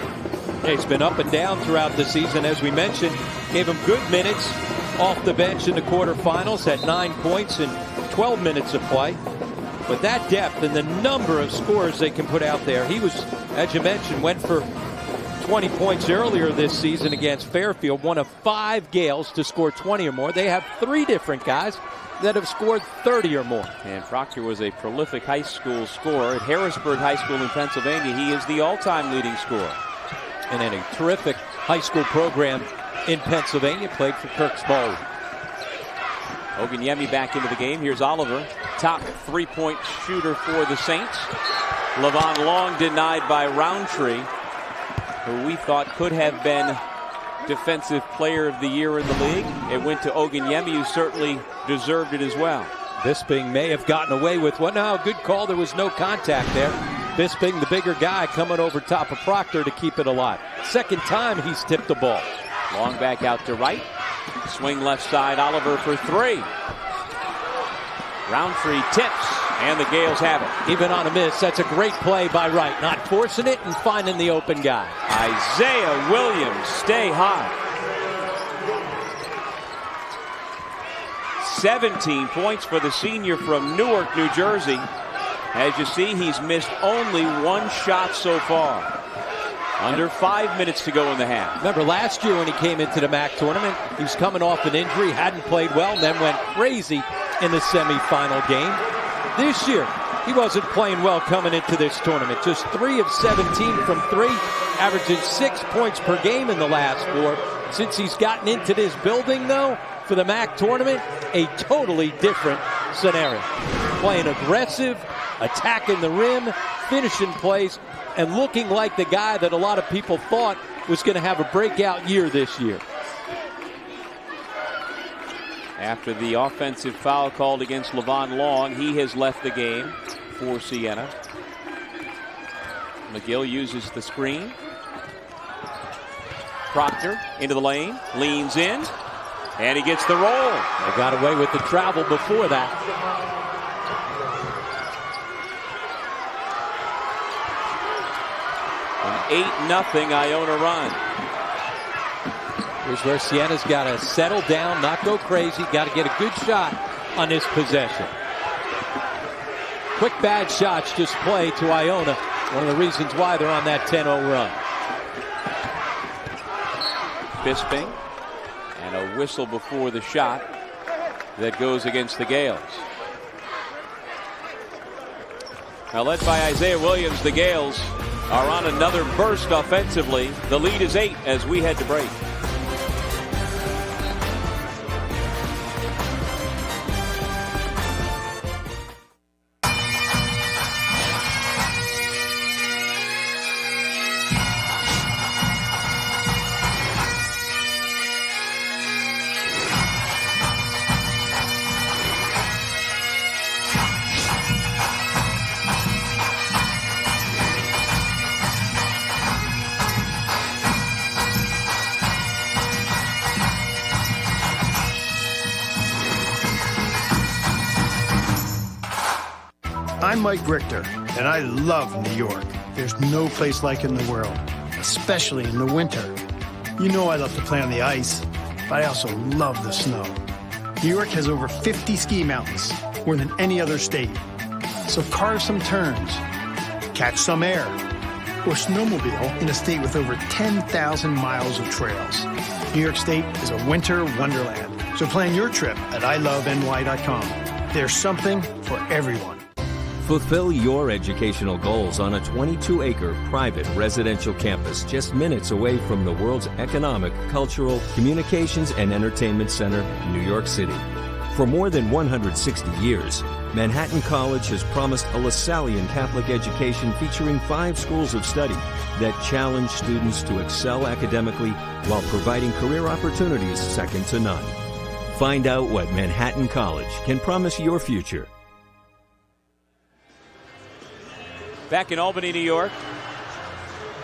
He's been up and down throughout the season, as we mentioned. Gave him good minutes off the bench in the quarterfinals, had 9 points in 12 minutes of play. But that depth and the number of scores they can put out there, he was, as you mentioned, went for 20 points earlier this season against Fairfield, one of 5 Gales to score 20 or more. They have 3 different guys that have scored 30 or more. And Proctor was a prolific high school scorer at Harrisburg High School in Pennsylvania. He is the all-time leading scorer. And in a terrific high school program in Pennsylvania, played for Kirk's Bowl. Oganyemi back into the game. Here's Oliver, top three-point shooter for the Saints. Levon Long denied by Roundtree, who we thought could have been Defensive Player of the Year in the league. It went to Oganyemi, who certainly deserved it as well. Bisping may have gotten away with one. No, good call. There was no contact there. Bisping, the bigger guy, coming over top of Proctor to keep it alive. Second time he's tipped the ball. Long back out to right. Swing left side, Oliver for 3. Roundtree tips, and the Gales have it. Even on a miss, that's a great play by Wright. Not forcing it and finding the open guy. Isaiah Williams, stay high. 17 points for the senior from Newark, New Jersey. As you see, he's missed only 1 shot so far. Under 5 minutes to go in the half. Remember last year when he came into the MAAC tournament, he was coming off an injury, hadn't played well, and then went crazy in the semifinal game. This year, he wasn't playing well coming into this tournament. Just 3 of 17 from 3, averaging 6 points per game in the last 4. Since he's gotten into this building, though, for the MAAC tournament, a totally different scenario. Playing aggressive, attacking the rim, finishing plays, and looking like the guy that a lot of people thought was going to have a breakout year this year. After the offensive foul called against Levon Long, he has left the game for Siena. McGill uses the screen. Proctor into the lane, leans in, and he gets the roll. They got away with the travel before that. An 8-0 Iona run. Here's where Siena's got to settle down, not go crazy. Got to get a good shot on this possession. Quick bad shots just play to Iona. One of the reasons why they're on that 10-0 run. Bisping, and a whistle before the shot that goes against the Gales. Now led by Isaiah Williams, the Gales are on another burst offensively. The lead is 8 as we head to break. I'm Mike Richter, and I love New York. There's no place like it in the world, especially in the winter. You know I love to play on the ice, but I also love the snow. New York has over 50 ski mountains, more than any other state. So carve some turns, catch some air, or snowmobile in a state with over 10,000 miles of trails. New York State is a winter wonderland. So plan your trip at iloveny.com. There's something for everyone. Fulfill your educational goals on a 22-acre private residential campus just minutes away from the world's economic, cultural, communications, and entertainment center, New York City. For more than 160 years, Manhattan College has promised a Lasallian Catholic education featuring 5 schools of study that challenge students to excel academically while providing career opportunities second to none. Find out what Manhattan College can promise your future. Back in Albany, New York,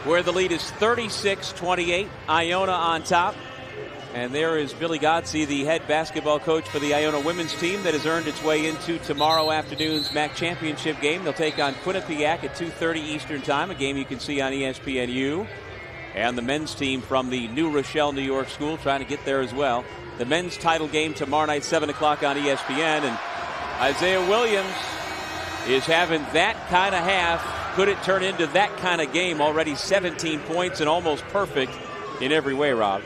where the lead is 36-28. Iona on top. And there is Billy Godsey, the head basketball coach for the Iona women's team that has earned its way into tomorrow afternoon's MAAC championship game. They'll take on Quinnipiac at 2:30 Eastern time, a game you can see on ESPNU. And the men's team from the New Rochelle, New York school trying to get there as well. The men's title game tomorrow night, 7 o'clock on ESPN. And Isaiah Williams is having that kind of half. Could it turn into that kind of game? Already 17 points and almost perfect in every way, Rob.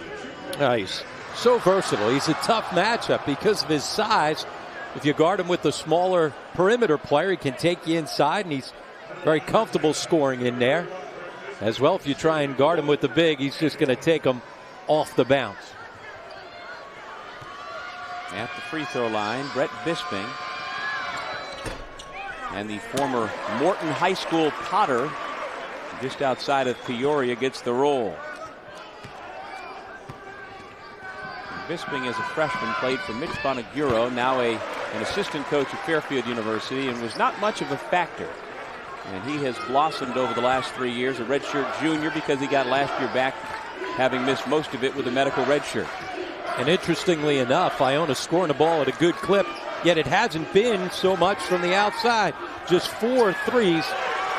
He's so versatile. He's a tough matchup because of his size. If you guard him with the smaller perimeter player, he can take you inside, and he's very comfortable scoring in there. As well, if you try and guard him with the big, he's just going to take him off the bounce. At the free throw line, Brett Bisping. And the former Morton High School Potter, just outside of Peoria, gets the roll. Bisping, as a freshman, played for Mitch Bonaguro, now an assistant coach at Fairfield University, and was not much of a factor. And he has blossomed over the last 3 years, a redshirt junior because he got last year back, having missed most of it with a medical redshirt. And interestingly enough, Iona scoring the ball at a good clip, yet it hasn't been so much from the outside. Just 4 threes.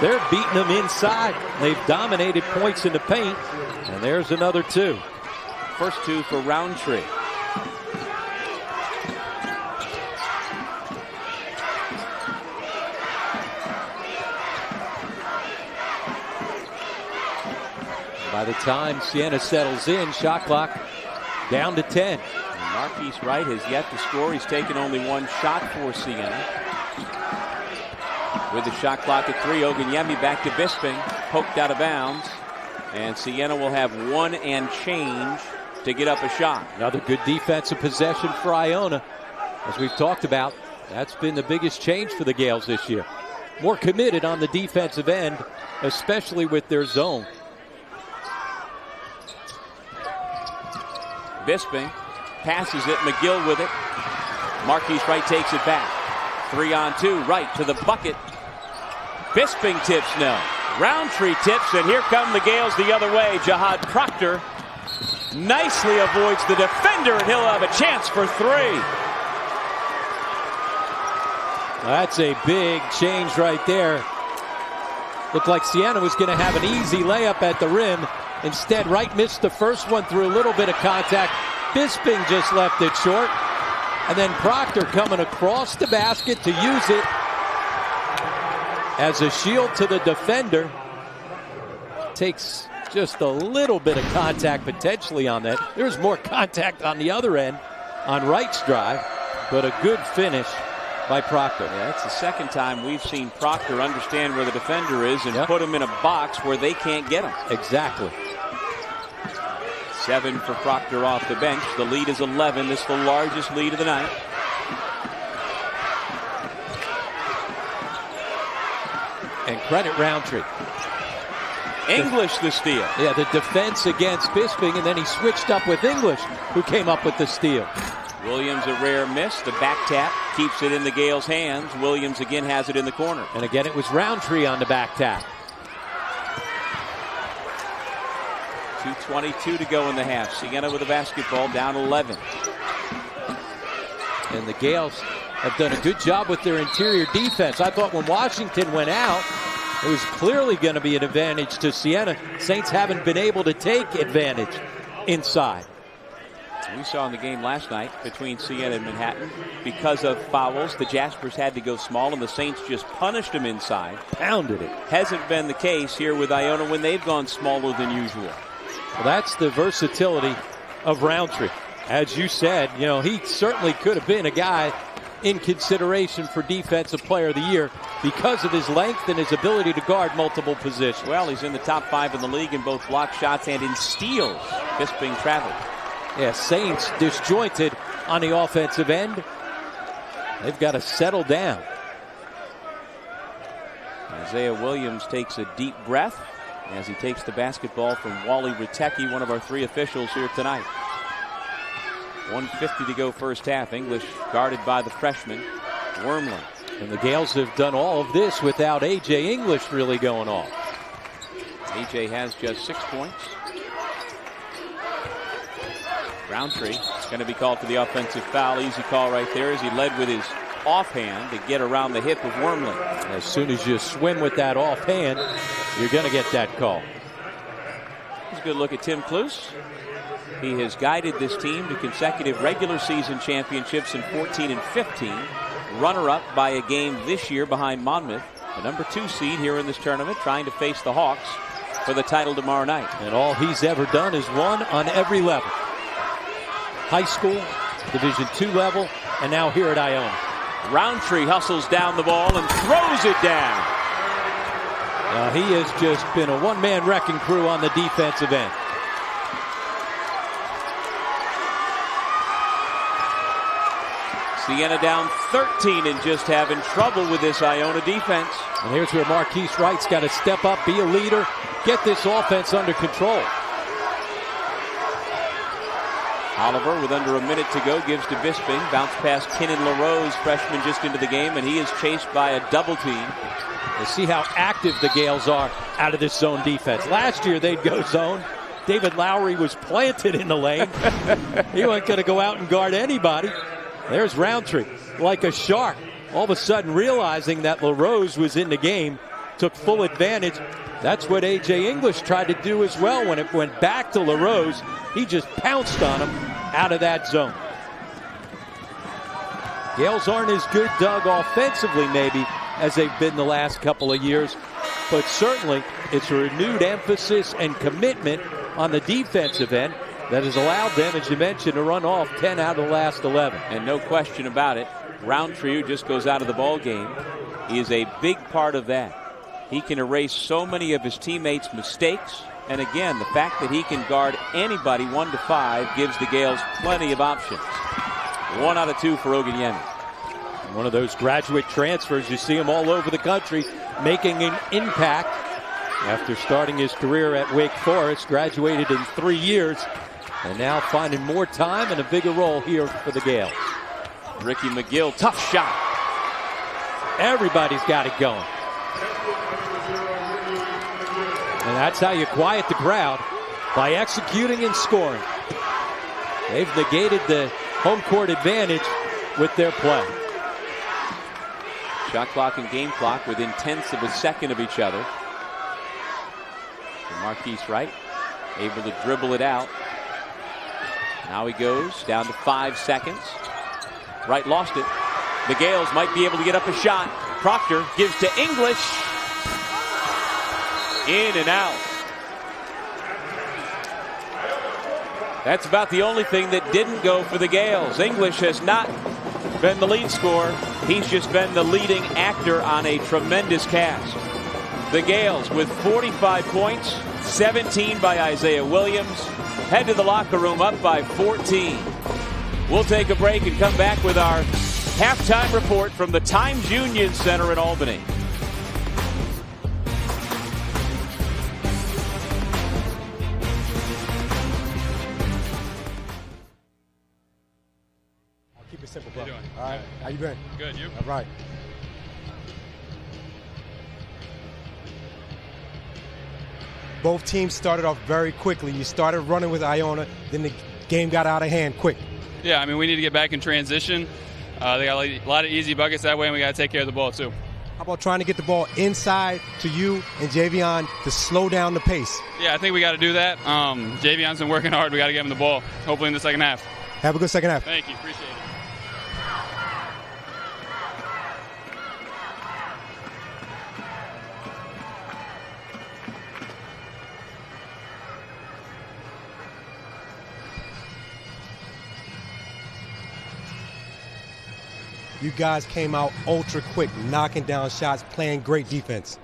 They're beating them inside. They've dominated points in the paint, and there's another 2. First 2 for Roundtree. By the time Siena settles in, shot clock down to 10. And Marquise Wright has yet to score. He's taken only 1 shot for Siena. With the shot clock at 3, Oganyemi back to Bisping, poked out of bounds. And Siena will have 1 and change to get up a shot. Another good defensive possession for Iona. As we've talked about, that's been the biggest change for the Gales this year. More committed on the defensive end, especially with their zone. Bisping passes it, McGill with it. Marquise Wright takes it back. 3-on-2, Wright to the bucket. Bisping tips no. Roundtree tips, and here come the Gales the other way. Jihad Proctor nicely avoids the defender, and he'll have a chance for 3. That's a big change right there. Looked like Siena was going to have an easy layup at the rim. Instead, Wright missed the first one through a little bit of contact. Bisping just left it short. And then Proctor coming across the basket to use it as a shield to the defender. Takes just a little bit of contact potentially on that. There's more contact on the other end on Wright's drive, but a good finish by Proctor. Yeah, that's the second time we've seen Proctor understand where the defender is and put him in a box where they can't get him. Exactly. 7 for Proctor off the bench. The lead is 11. This is the largest lead of the night. And credit Roundtree. English the steal. Yeah, the defense against Bisping, and then he switched up with English, who came up with the steal. Williams a rare miss. The back tap keeps it in the Gales' hands. Williams again has it in the corner. And again, it was Roundtree on the back tap. 2:22 to go in the half. Siena with the basketball, down 11. And the Gales have done a good job with their interior defense. I thought when Washington went out, it was clearly going to be an advantage to Siena. Saints haven't been able to take advantage inside. We saw in the game last night between Siena and Manhattan, because of fouls, the Jaspers had to go small, and the Saints just punished them inside. Pounded it. Hasn't been the case here with Iona when they've gone smaller than usual. Well, that's the versatility of Roundtree. As you said, you know, he certainly could have been a guy in consideration for Defensive Player of the Year because of his length and his ability to guard multiple positions. Well, he's in the top 5 in the league in both block shots and in steals. Bisping traveled. Yeah, Saints disjointed on the offensive end. They've got to settle down. Isaiah Williams takes a deep breath as he takes the basketball from Wally Ritecki, one of our 3 officials here tonight. 1:50 to go first half. English guarded by the freshman, Wormley. And the Gales have done all of this without A.J. English really going off. A.J. has just 6 points. Roundtree is going to be called for the offensive foul. Easy call right there as he led with his offhand to get around the hip of Wormley. As soon as you swim with that offhand, you're going to get that call. Here's a good look at Tim Kluse. He has guided this team to consecutive regular season championships in 14 and 15. Runner-up by a game this year behind Monmouth, the number 2 seed here in this tournament, trying to face the Hawks for the title tomorrow night. And all he's ever done is won on every level. High school, Division II level, and now here at Iona. Roundtree hustles down the ball and throws it down. He has just been a one-man wrecking crew on the defensive end. Siena down 13 and just having trouble with this Iona defense. And here's where Marquise Wright's got to step up, be a leader, get this offense under control. Oliver, with under a minute to go, gives to Bisping. Bounce past Kinnan LaRose, freshman just into the game, and he is chased by a double team. You see how active the Gales are out of this zone defense. Last year they'd go zone. David Lowry was planted in the lane. He wasn't going to go out and guard anybody. There's Roundtree, like a shark. All of a sudden realizing that LaRose was in the game, took full advantage. That's what A.J. English tried to do as well. When it went back to LaRose, he just pounced on him out of that zone. Gales aren't as good, Doug, offensively maybe, as they've been the last couple of years. But certainly it's a renewed emphasis and commitment on the defensive end that has allowed them, as you mentioned, to run off 10 out of the last 11. And no question about it, Roundtree, who just goes out of the ball game, is a big part of that. He can erase so many of his teammates' mistakes. And again, the fact that he can guard anybody 1 to 5 gives the Gales plenty of options. 1 out of 2 for Oganyemi. One of those graduate transfers, you see him all over the country making an impact. After starting his career at Wake Forest, graduated in 3 years, and now finding more time and a bigger role here for the Gales. Ricky McGill, tough shot. Everybody's got it going. And that's how you quiet the crowd, by executing and scoring. They've negated the home court advantage with their play. Shot clock and game clock within tenths of a second of each other. And Marquise Wright able to dribble it out. Now he goes down to 5 seconds. Wright lost it. The Gales might be able to get up a shot. Proctor gives to English. In and out. That's about the only thing that didn't go for the Gales. English has not been the lead scorer. He's just been the leading actor on a tremendous cast. The Gales with 45 points, 17 by Isaiah Williams, head to the locker room up by 14. We'll take a break and come back with our halftime report from the Times Union Center in Albany. Keep it simple, bro. All right. How you been? Good, you? All right. Both teams started off very quickly. You started running with Iona, then the game got out of hand quick. Yeah, I mean, we need to get back in transition. They got a lot of easy buckets that way, and we got to take care of the ball, too. How about trying to get the ball inside to you and Javion to slow down the pace? Yeah, I think we got to do that. Javion's been working hard. We got to get him the ball, hopefully in the second half. Have a good second half. Thank you. Appreciate it. You guys came out ultra quick, knocking down shots, playing great defense.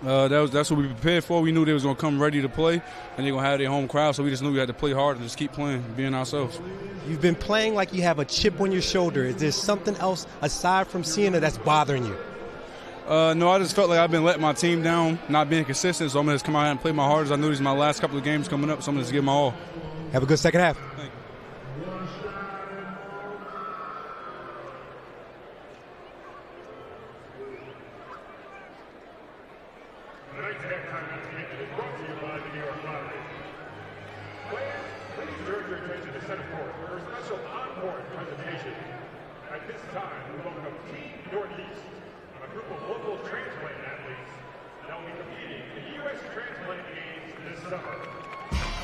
That's what we prepared for. We knew they was going to come ready to play, and they're going to have their home crowd, so we just knew we had to play hard and just keep playing, being ourselves. You've been playing like you have a chip on your shoulder. Is there something else aside from Siena that's bothering you? No, I just felt like I've been letting my team down, not being consistent, so I'm going to just come out and play my hardest. I knew these are my last couple of games coming up, so I'm going to just give my all. Have a good second half. Thank you. direct your attention to center court for a special on-court presentation. At this time, we welcome Team Northeast, a group of local transplant athletes that will be competing in the U.S. Transplant Games this summer.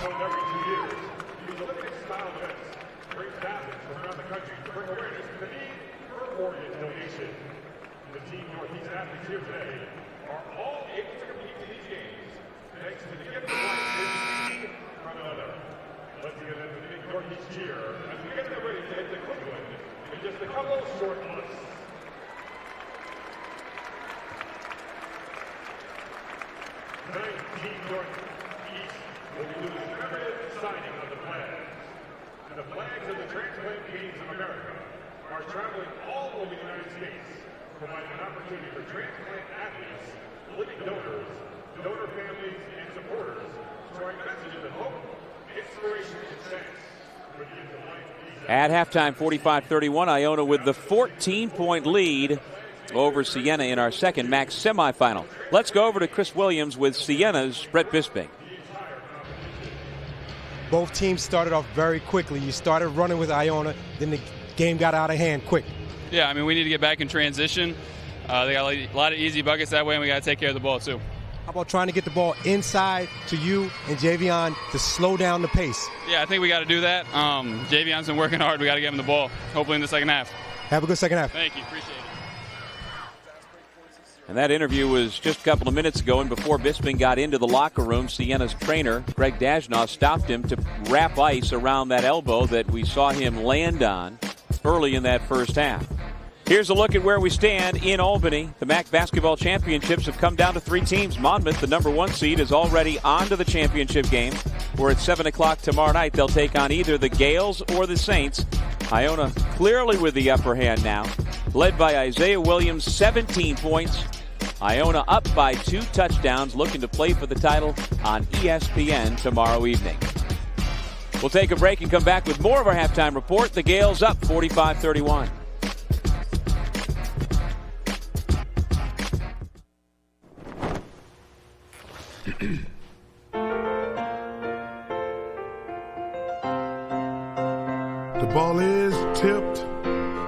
Held every 2 years, these Olympic-style events bring athletes from around the country to bring awareness to the need for organ donation. The Team Northeast athletes here today are all able to compete in these games thanks to the gift of life they received from another. Let's give them the big Northeast cheer as we get them ready to head to Cleveland in just a couple short months. Tonight, Team Northeast will be doing a commemorative signing of the flags. And the flags of the Transplant Games of America are traveling all over the United States, providing an opportunity for transplant athletes, living donors, donor families, and supporters to write messages of hope, inspiration, and thanks for the gift of life. At halftime, 45-31, Iona with the 14-point lead over Siena in our second MAAC semifinal. Let's go over to Chris Williams with Siena's Brett Bisping. Both teams started off very quickly. You started running with Iona, then the game got out of hand quick. Yeah, I mean, we need to get back in transition. They got a lot of easy buckets that way, and we got to take care of the ball, too. How about trying to get the ball inside to you and Javion to slow down the pace? Yeah, I think we got to do that. Javion's been working hard. We got to get him the ball, hopefully in the second half. Have a good second half. Thank you. Appreciate it. And that interview was just a couple of minutes ago, and before Bisping got into the locker room, Siena's trainer, Greg Dajnow, stopped him to wrap ice around that elbow that we saw him land on early in that first half. Here's a look at where we stand in Albany. The MAAC basketball championships have come down to 3 teams. Monmouth, the number 1 seed, is already on to the championship game, where at 7 o'clock tomorrow night they'll take on either the Gales or the Saints. Iona clearly with the upper hand now, led by Isaiah Williams, 17 points. Iona up by 2 touchdowns, looking to play for the title on ESPN tomorrow evening. We'll take a break and come back with more of our halftime report. The Gales up 45-31. The ball is tipped,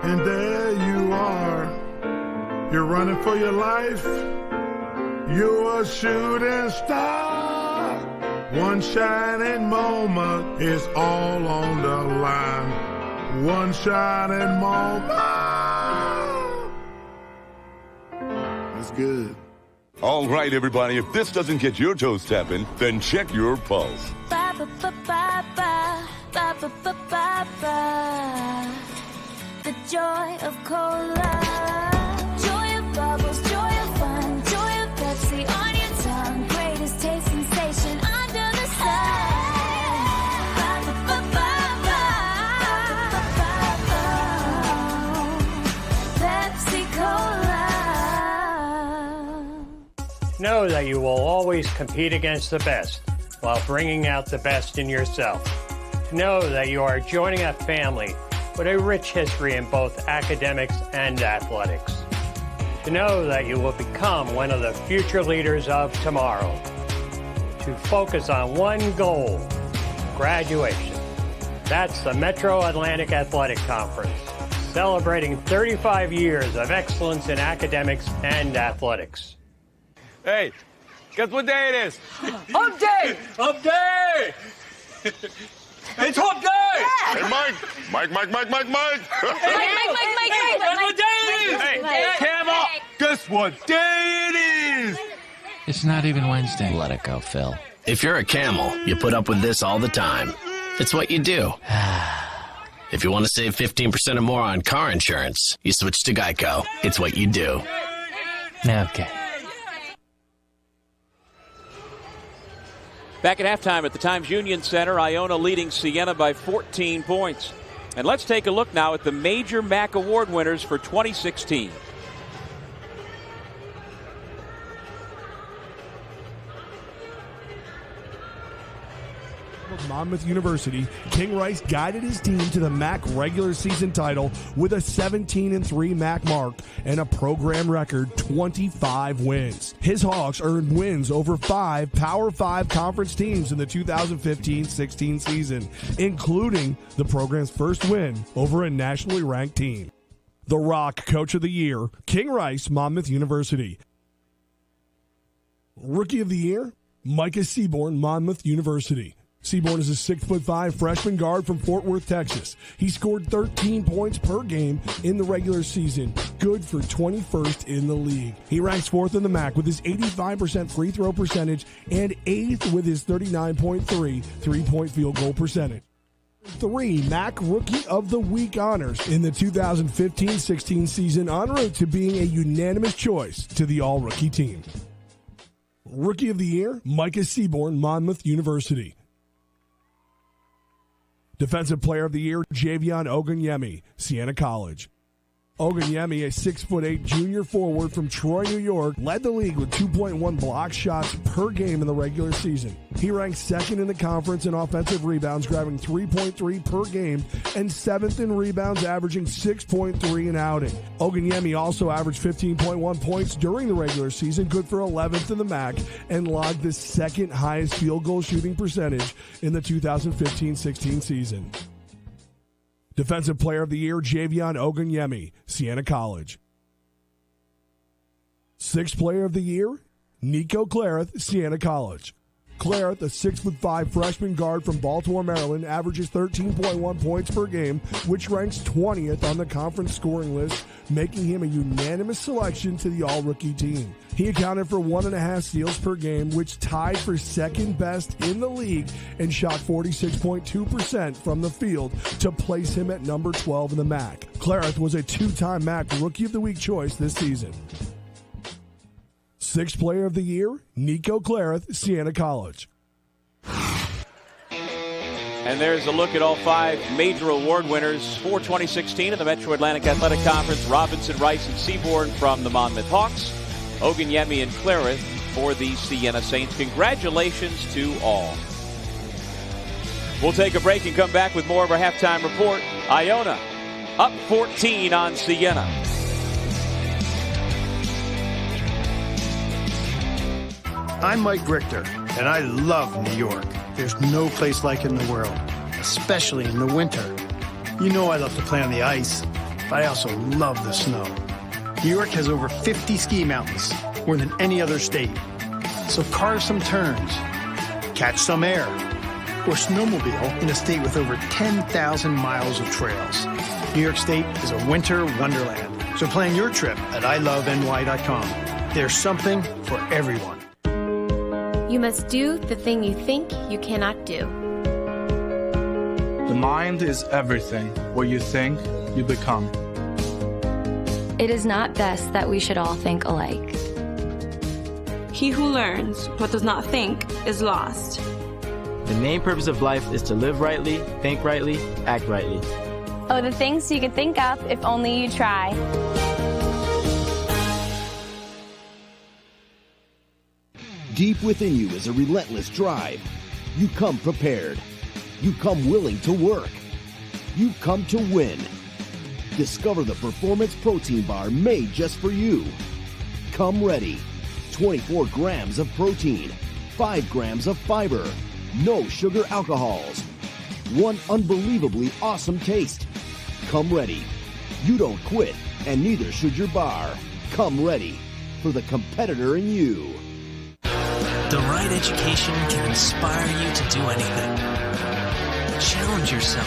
and there you are. You're running for your life. You're a shooting star. One shining moment is all on the line. One shining moment. That's good. All right, everybody, if this doesn't get your toes tapping, then check your pulse. Ba ba ba ba ba ba ba ba ba ba. The joy of cola, joy of bubbles, joy of fun, joy of Pepsi on your tongue. Greatest taste sensation under the sun. Ba ba ba ba ba ba ba. Pepsi Cola. Know that you will always compete against the best while bringing out the best in yourself. Know that you are joining a family with a rich history in both academics and athletics. To know that you will become one of the future leaders of tomorrow. To focus on one goal, graduation. That's the Metro Atlantic Athletic Conference, celebrating 35 years of excellence in academics and athletics. Hey, guess what day it is? Hump day! Hump day! It's hump day! Yeah. Hey, Mike! Mike! Mike! Guess what day it is? Hey, Camel! Guess what day it is? It's not even Wednesday. Let it go, Phil. If you're a camel, you put up with this all the time. It's what you do. If you want to save 15% or more on car insurance, you switch to Geico. It's what you do. Okay. Back at halftime at the Times Union Center, Iona leading Siena by 14 points. And let's take a look now at the major MAAC award winners for 2016. Monmouth University, King Rice guided his team to the MAAC regular season title with a 17-3 MAAC mark and a program record 25 wins. His Hawks earned wins over 5 Power 5 conference teams in the 2015-16 season, including the program's first win over a nationally ranked team. The Rock Coach of the Year, King Rice, Monmouth University. Rookie of the Year, Micah Seaborn, Monmouth University. Seaborn is a 6'5" freshman guard from Fort Worth, Texas. He scored 13 points per game in the regular season, good for 21st in the league. He ranks 4th in the MAAC with his 85% free throw percentage and 8th with his 39.3 three-point field goal percentage. 3 MAAC Rookie of the Week honors in the 2015-16 season, en route to being a unanimous choice to the All-Rookie team. Rookie of the Year, Micah Seaborn, Monmouth University. Defensive Player of the Year, Javion Ogunyemi, Siena College. Ogunyemi, a 6'8" junior forward from Troy, New York, led the league with 2.1 block shots per game in the regular season. He ranks 2nd in the conference in offensive rebounds, grabbing 3.3 per game, and 7th in rebounds, averaging 6.3 an outing. Ogunyemi also averaged 15.1 points during the regular season, good for 11th in the MAAC, and logged the 2nd highest field goal shooting percentage in the 2015-16 season. Defensive Player of the Year, Javion Ogunyemi, Siena College. 6th Player of the Year, Nico Clarith, Siena College. Clarith, a 6'5" freshman guard from Baltimore, Maryland, averages 13.1 points per game, which ranks 20th on the conference scoring list, making him a unanimous selection to the All-Rookie team. He accounted for 1.5 steals per game, which tied for 2nd best in the league, and shot 46.2% from the field to place him at number 12 in the MAAC. Clarith was a 2-time MAAC Rookie of the Week choice this season. 6th Player of the Year, Nico Clarith, Siena College. And there's a look at all 5 major award winners for 2016 in the Metro Atlantic Athletic Conference. Robinson, Rice, and Seaborn from the Monmouth Hawks. Ogunyemi and Clarith for the Siena Saints. Congratulations to all. We'll take a break and come back with more of our halftime report. Iona up 14 on Siena. I'm Mike Richter, and I love New York. There's no place like it in the world, especially in the winter. You know I love to play on the ice, but I also love the snow. New York has over 50 ski mountains, more than any other state. So carve some turns, catch some air, or snowmobile in a state with over 10,000 miles of trails. New York State is a winter wonderland. So plan your trip at iloveny.com. There's something for everyone. You must do the thing you think you cannot do. The mind is everything. What you think, you become. It is not best that we should all think alike. He who learns but does not think is lost. The main purpose of life is to live rightly, think rightly, act rightly. Oh, the things you could think of if only you try. Deep within you is a relentless drive. You come prepared. You come willing to work. You come to win. Discover the Performance Protein Bar made just for you. Come ready. 24 grams of protein, 5 grams of fiber, no sugar alcohols. One unbelievably awesome taste. Come ready. You don't quit, and neither should your bar. Come ready for the competitor in you. The right education can inspire you to do anything. Challenge yourself.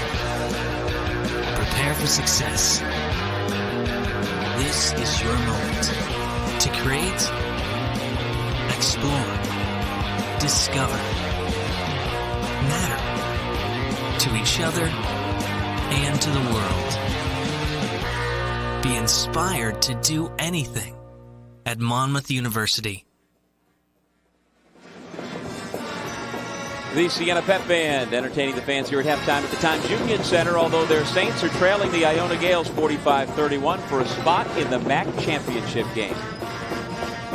Prepare for success. This is your moment to create, explore, discover, matter to each other and to the world. Be inspired to do anything at Monmouth University. The Siena Pep Band entertaining the fans here at halftime at the Times Union Center, although their Saints are trailing the Iona Gales 45-31 for a spot in the MAAC championship game.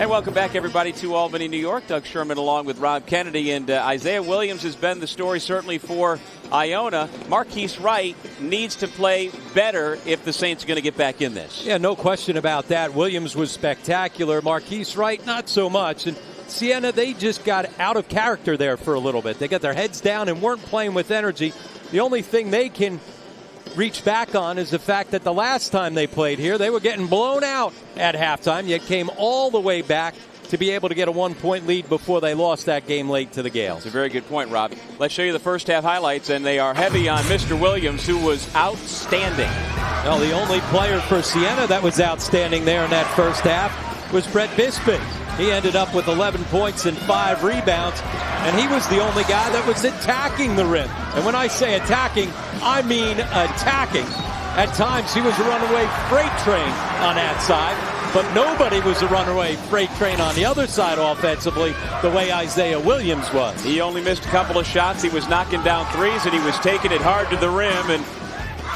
Hey, welcome back, everybody, to Albany, New York. Doug Sherman along with Rob Kennedy. And Isaiah Williams has been the story certainly for Iona. Marquise Wright needs to play better if the Saints are going to get back in this. Yeah, no question about that. Williams was spectacular. Marquise Wright, not so much. And Siena, they just got out of character there for a little bit. They got their heads down and weren't playing with energy. The only thing they can reach back on is the fact that the last time they played here, they were getting blown out at halftime, yet came all the way back to be able to get a 1-point lead before they lost that game late to the Gales. That's a very good point, Rob. Let's show you the first half highlights, and they are heavy on Mr. Williams, who was outstanding. Well, the only player for Siena that was outstanding there in that first half was Brett Bisping. He ended up with 11 points and 5 rebounds, and he was the only guy that was attacking the rim. And when I say attacking, I mean attacking. At times, he was a runaway freight train on that side, but nobody was a runaway freight train on the other side offensively the way Isaiah Williams was. He only missed a couple of shots. He was knocking down threes, and he was taking it hard to the rim, and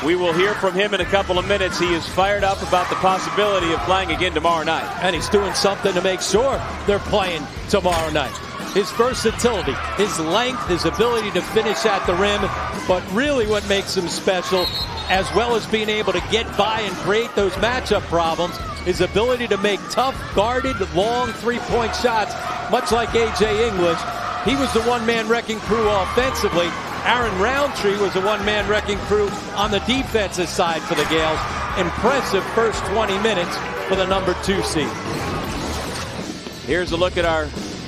we will hear from him in a couple of minutes. He is fired up about the possibility of playing again tomorrow night. And he's doing something to make sure they're playing tomorrow night. His versatility, his length, his ability to finish at the rim, but really what makes him special, as well as being able to get by and create those matchup problems, his ability to make tough, guarded, long three-point shots, much like A.J. English. He was the one-man wrecking crew offensively. Aaron Roundtree was a one-man wrecking crew on the defensive side for the Gales. Impressive first 20 minutes for the number 2 seed. Here's a look at our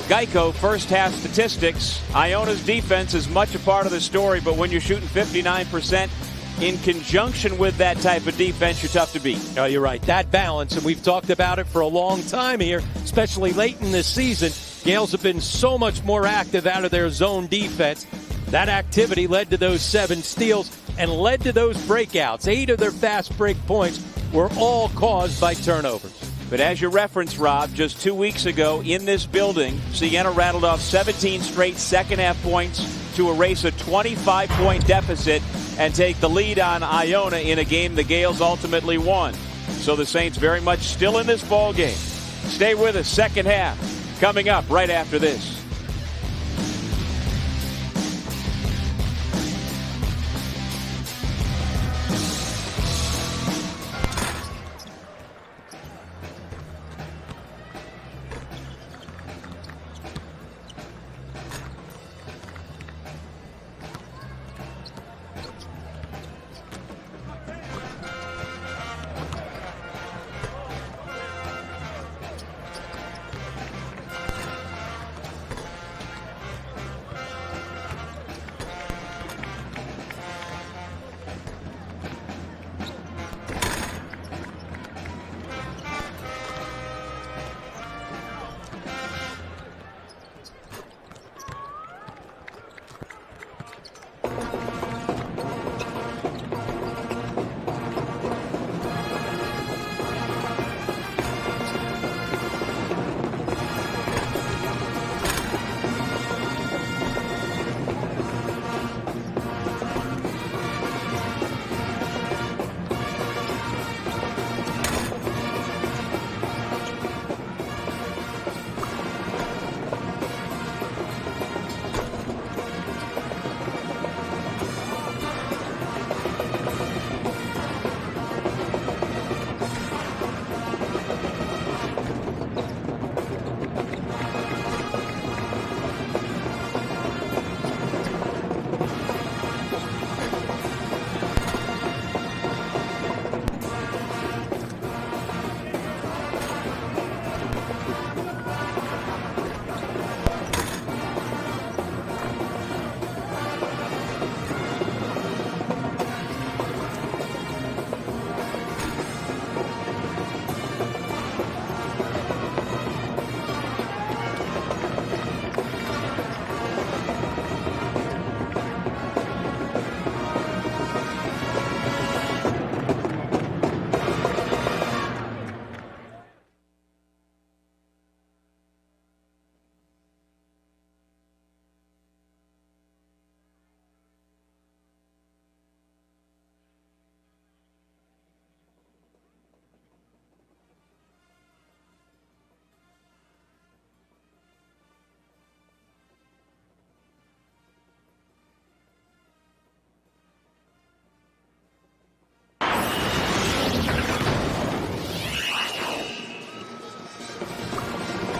Geico first half statistics. Iona's defense is much a part of the story, but when you're shooting 59% in conjunction with that type of defense, you're tough to beat. No, you're right. That balance, and we've talked about it for a long time here, especially late in this season. Gales have been so much more active out of their zone defense. That activity led to those 7 steals and led to those breakouts. 8 of their fast break points were all caused by turnovers. But as you referenced, Rob, just 2 weeks ago in this building, Siena rattled off 17 straight second-half points to erase a 25-point deficit and take the lead on Iona in a game the Gales ultimately won. So the Saints very much still in this ball game. Stay with us. Second half coming up right after this.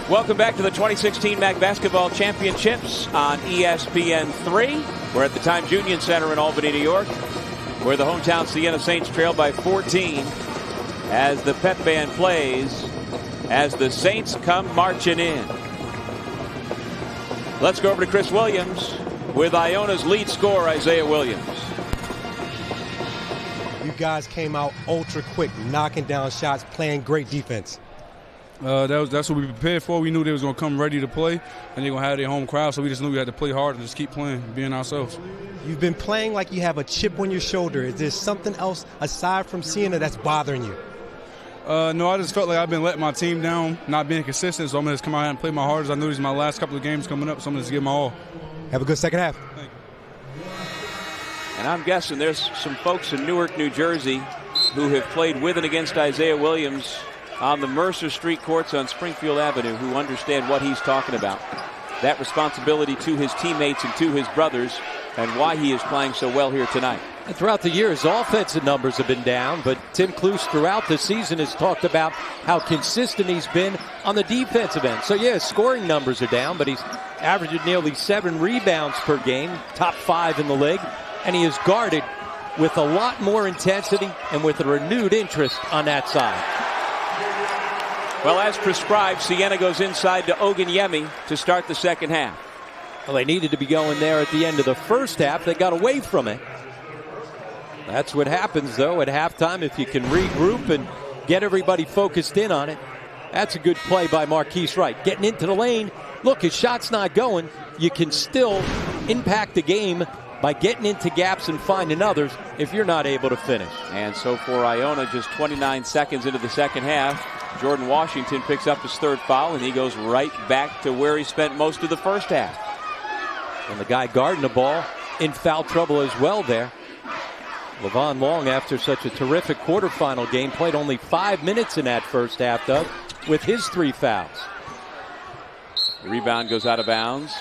Welcome back to the 2016 MAAC Basketball Championships on ESPN3. We're at the Times Union Center in Albany, New York, where the hometown Siena Saints trail by 14 as the pep band plays as the Saints come marching in. Let's go over to Chris Williams with Iona's lead scorer, Isaiah Williams. You guys came out ultra quick, knocking down shots, playing great defense. That's what we prepared for. We knew they was going to come ready to play, and they're going to have their home crowd, so we just knew we had to play hard and just keep playing, being ourselves. You've been playing like you have a chip on your shoulder. Is there something else aside from Siena that's bothering you? No, I just felt like I've been letting my team down, not being consistent, so I'm going to just come out and play my hardest. I know these are my last couple of games coming up, so I'm going to just give my all. Have a good second half. Thank you. And I'm guessing there's some folks in Newark, New Jersey who have played with and against Isaiah Williams on the Mercer Street courts on Springfield Avenue who understand what he's talking about. That responsibility to his teammates and to his brothers and why he is playing so well here tonight. And throughout the year, his offensive numbers have been down, but Tim Kluse throughout the season has talked about how consistent he's been on the defensive end. So, yeah, his scoring numbers are down, but he's averaging nearly 7 rebounds per game, top 5 in the league, and he is guarded with a lot more intensity and with a renewed interest on that side. Well, as prescribed, Siena goes inside to Oganyemi to start the second half. Well, they needed to be going there at the end of the first half. They got away from it. That's what happens, though, at halftime. If you can regroup and get everybody focused in on it, that's a good play by Marquise Wright. Getting into the lane. Look, his shot's not going. You can still impact the game by getting into gaps and finding others if you're not able to finish. And so for Iona, just 29 seconds into the second half, Jordan Washington picks up his third foul, and he goes right back to where he spent most of the first half. And the guy guarding the ball in foul trouble as well there. Levon Long, after such a terrific quarterfinal game, played only 5 minutes in that first half, Doug, with his 3 fouls. The rebound goes out of bounds.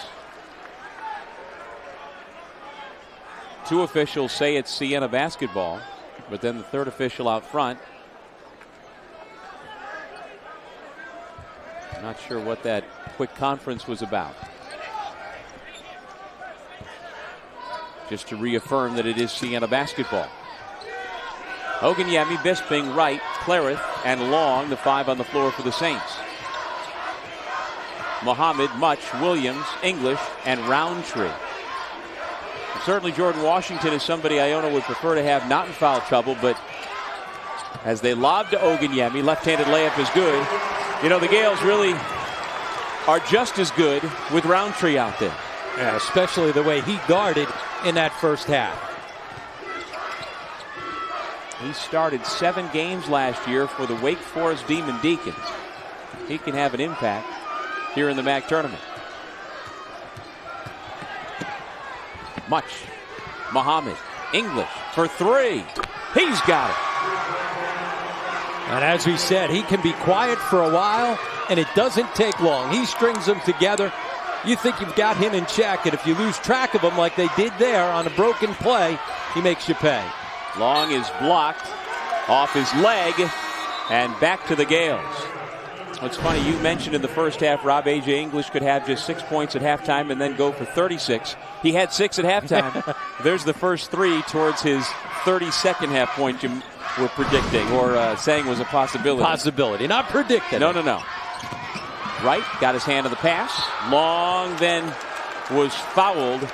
2 officials say it's Siena basketball, but then the third official out front. I'm not sure what that quick conference was about. Just to reaffirm that it is Siena basketball. Oganyemi, Bisping, Wright, Clarith, and Long, the 5 on the floor for the Saints. Muhammad, Much, Williams, English, and Roundtree. And certainly Jordan Washington is somebody Iona would prefer to have not in foul trouble, but as they lob to Oganyemi, left-handed layup is good. You know, the Gales really are just as good with Roundtree out there. Yeah, especially the way he guarded in that first half. He started 7 games last year for the Wake Forest Demon Deacons. He can have an impact here in the MAAC tournament. Much. Muhammad. English for 3. He's got it. And as we said, he can be quiet for a while, and it doesn't take long. He strings them together. You think you've got him in check, and if you lose track of him like they did there on a broken play, he makes you pay. Long is blocked off his leg and back to the Gales. What's funny, you mentioned in the first half Rob A.J. English could have just 6 points at halftime and then go for 36. He had 6 at halftime. There's the first 3 towards his 32nd half point you were predicting or saying was a possibility. Possibility, not predicted. No. Wright got his hand on the pass. Long then was fouled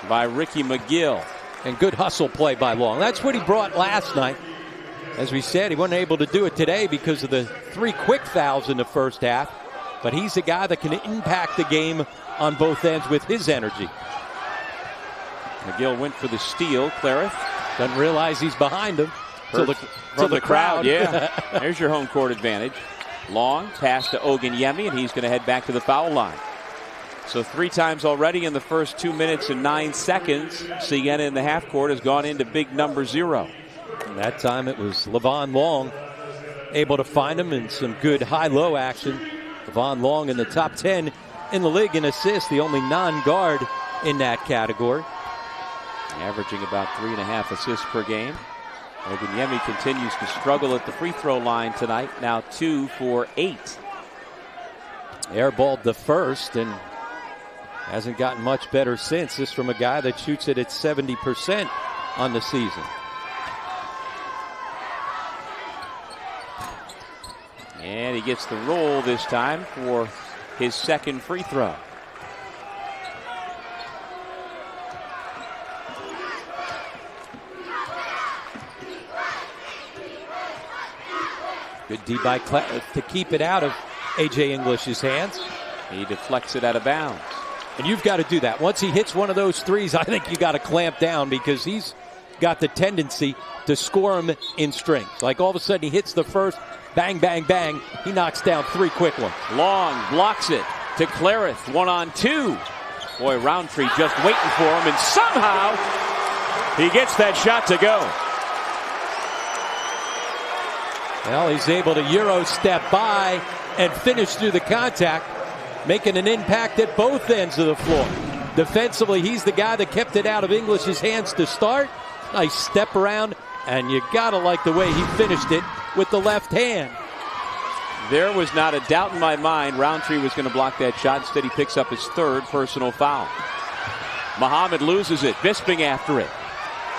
by Ricky McGill. And good hustle play by Long. That's what he brought last night. As we said, he wasn't able to do it today because of the 3 quick fouls in the first half. But he's a guy that can impact the game on both ends with his energy. McGill went for the steal. Clarith doesn't realize he's behind him. From the crowd, yeah. There's your home court advantage. Long pass to Oganyemi, and he's going to head back to the foul line. So 3 times already in the first 2 minutes and 9 seconds, Siena in the half court has gone into big number 0. And that time it was Levon Long able to find him in some good high-low action. Levon Long in the top 10 in the league in assists, the only non-guard in that category. Averaging about 3.5 assists per game. Oganyemi continues to struggle at the free throw line tonight, now 2 for 8. Airballed the first and hasn't gotten much better since. This from a guy that shoots it at 70% on the season. And he gets the roll this time for his second free throw. Good D by Clarence to keep it out of A.J. English's hands. He deflects it out of bounds. And you've got to do that. Once he hits one of those threes, I think you got to clamp down because he's got the tendency to score him in strings. Like all of a sudden he hits the first, bang, bang, bang. He knocks down 3 quick ones. Long blocks it to Clarence, 1-on-2. Boy, Roundtree just waiting for him, and somehow he gets that shot to go. Well, he's able to Euro step by and finish through the contact, making an impact at both ends of the floor. Defensively, he's the guy that kept it out of English's hands to start. Nice step around, and you gotta like the way he finished it with the left hand. There was not a doubt in my mind Roundtree was going to block that shot. Instead, he picks up his 3rd personal foul. Muhammad loses it, Bisping after it.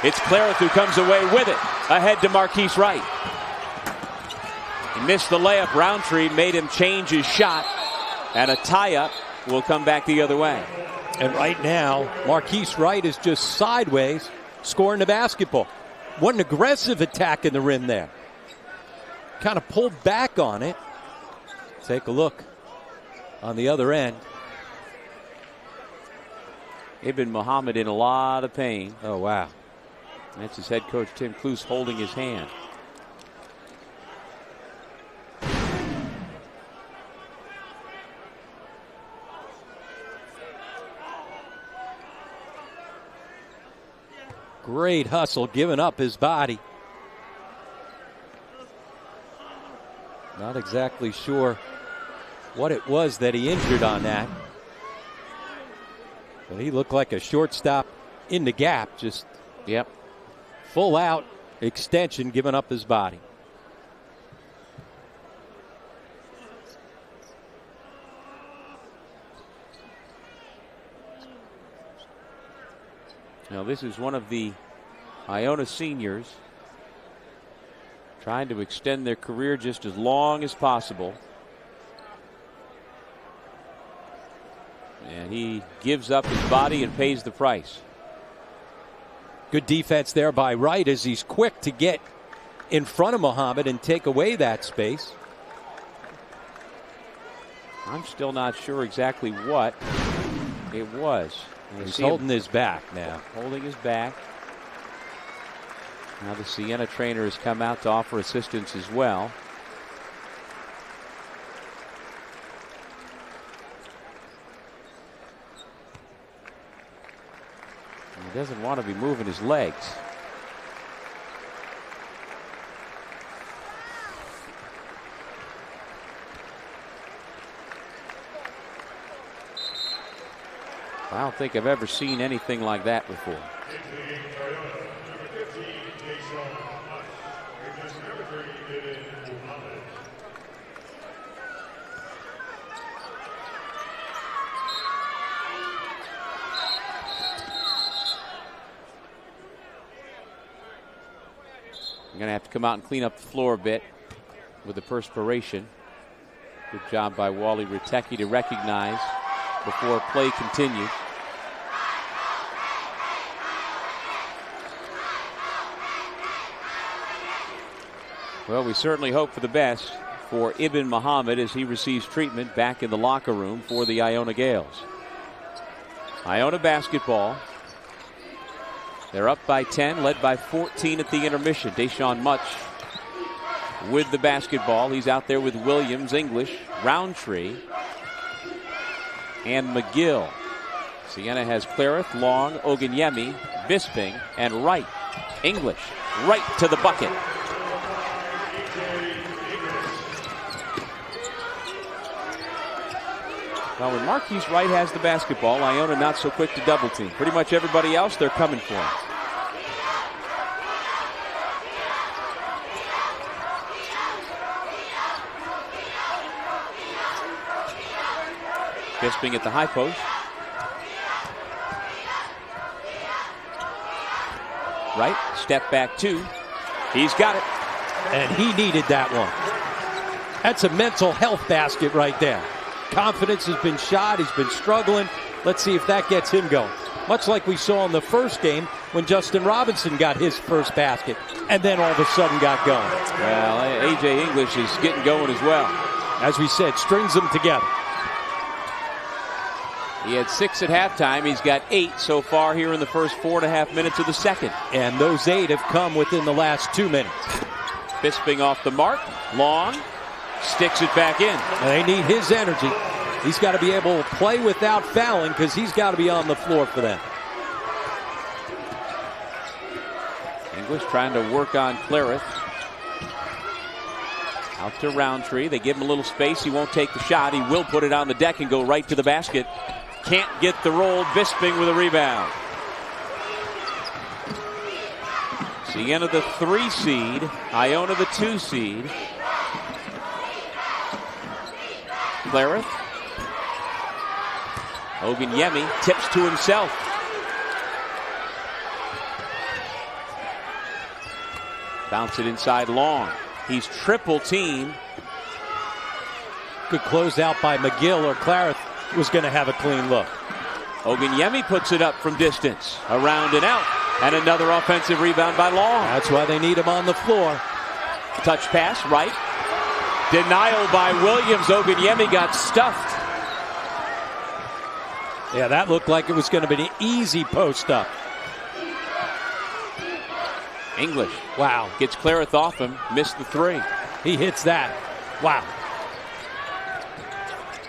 It's Clarence who comes away with it, ahead to Marquise Wright. He missed the layup. Roundtree made him change his shot, and a tie-up will come back the other way. And right now, Marquise Wright is just sideways scoring the basketball. What an aggressive attack in the rim there. Kind of pulled back on it. Take a look on the other end. Ibn Muhammad in a lot of pain. Oh, wow. That's his head coach, Tim Kluse, holding his hand. Great hustle, giving up his body. Not exactly sure what it was that he injured on that. But he looked like a shortstop in the gap. Just, yep, full out extension, giving up his body. Now this is one of the Iona seniors trying to extend their career just as long as possible. And he gives up his body and pays the price. Good defense there by Wright as he's quick to get in front of Muhammad and take away that space. I'm still not sure exactly what it was. He's holding his back now. Holding his back. Now the Siena trainer has come out to offer assistance as well. And he doesn't want to be moving his legs. I don't think I've ever seen anything like that before. I'm going to have to come out and clean up the floor a bit with the perspiration. Good job by Wally Ritecki to recognize before play continues. Well, we certainly hope for the best for Ibn Muhammad as he receives treatment back in the locker room for the Iona Gales. Iona basketball. They're up by 10, led by 14 at the intermission. Deshaun Much with the basketball. He's out there with Williams, English, Roundtree, and McGill. Siena has Clarence, Long, Oganyemi, Bisping, and Wright. English, right to the bucket. Well, when Marquise Wright has the basketball, Iona not so quick to double team. Pretty much everybody else, they're coming for him. Bisping at the high post. Right, step back 2. He's got it. And he needed that one. That's a mental health basket right there. Confidence has been shot. He's been struggling. Let's see if that gets him going. Much like we saw in the first game when Justin Robinson got his first basket and then all of a sudden got going. Well, A.J. English is getting going as well. As we said, strings them together. He had 6 at halftime. He's got 8 so far here in the first 4.5 minutes of the second. And those 8 have come within the last 2 minutes. Bisping off the mark. Long. Sticks it back in. And they need his energy. He's got to be able to play without fouling because he's got to be on the floor for them. English trying to work on Clarith. Out to Roundtree. They give him a little space. He won't take the shot. He will put it on the deck and go right to the basket. Can't get the roll. Bisping with a rebound. Siena the 3 seed. Iona the 2 seed. Clarith. Oganyemi tips to himself. Bounce it inside Long. He's triple teamed. Good closeout by McGill, or Clarith was going to have a clean look. Oganyemi puts it up from distance. Around and out. And another offensive rebound by Long. That's why they need him on the floor. Touch pass, right. Denial by Williams. Oganyemi got stuffed. Yeah, that looked like it was going to be an easy post up. English. Wow. Gets Clarith off him. Missed the 3. He hits that. Wow.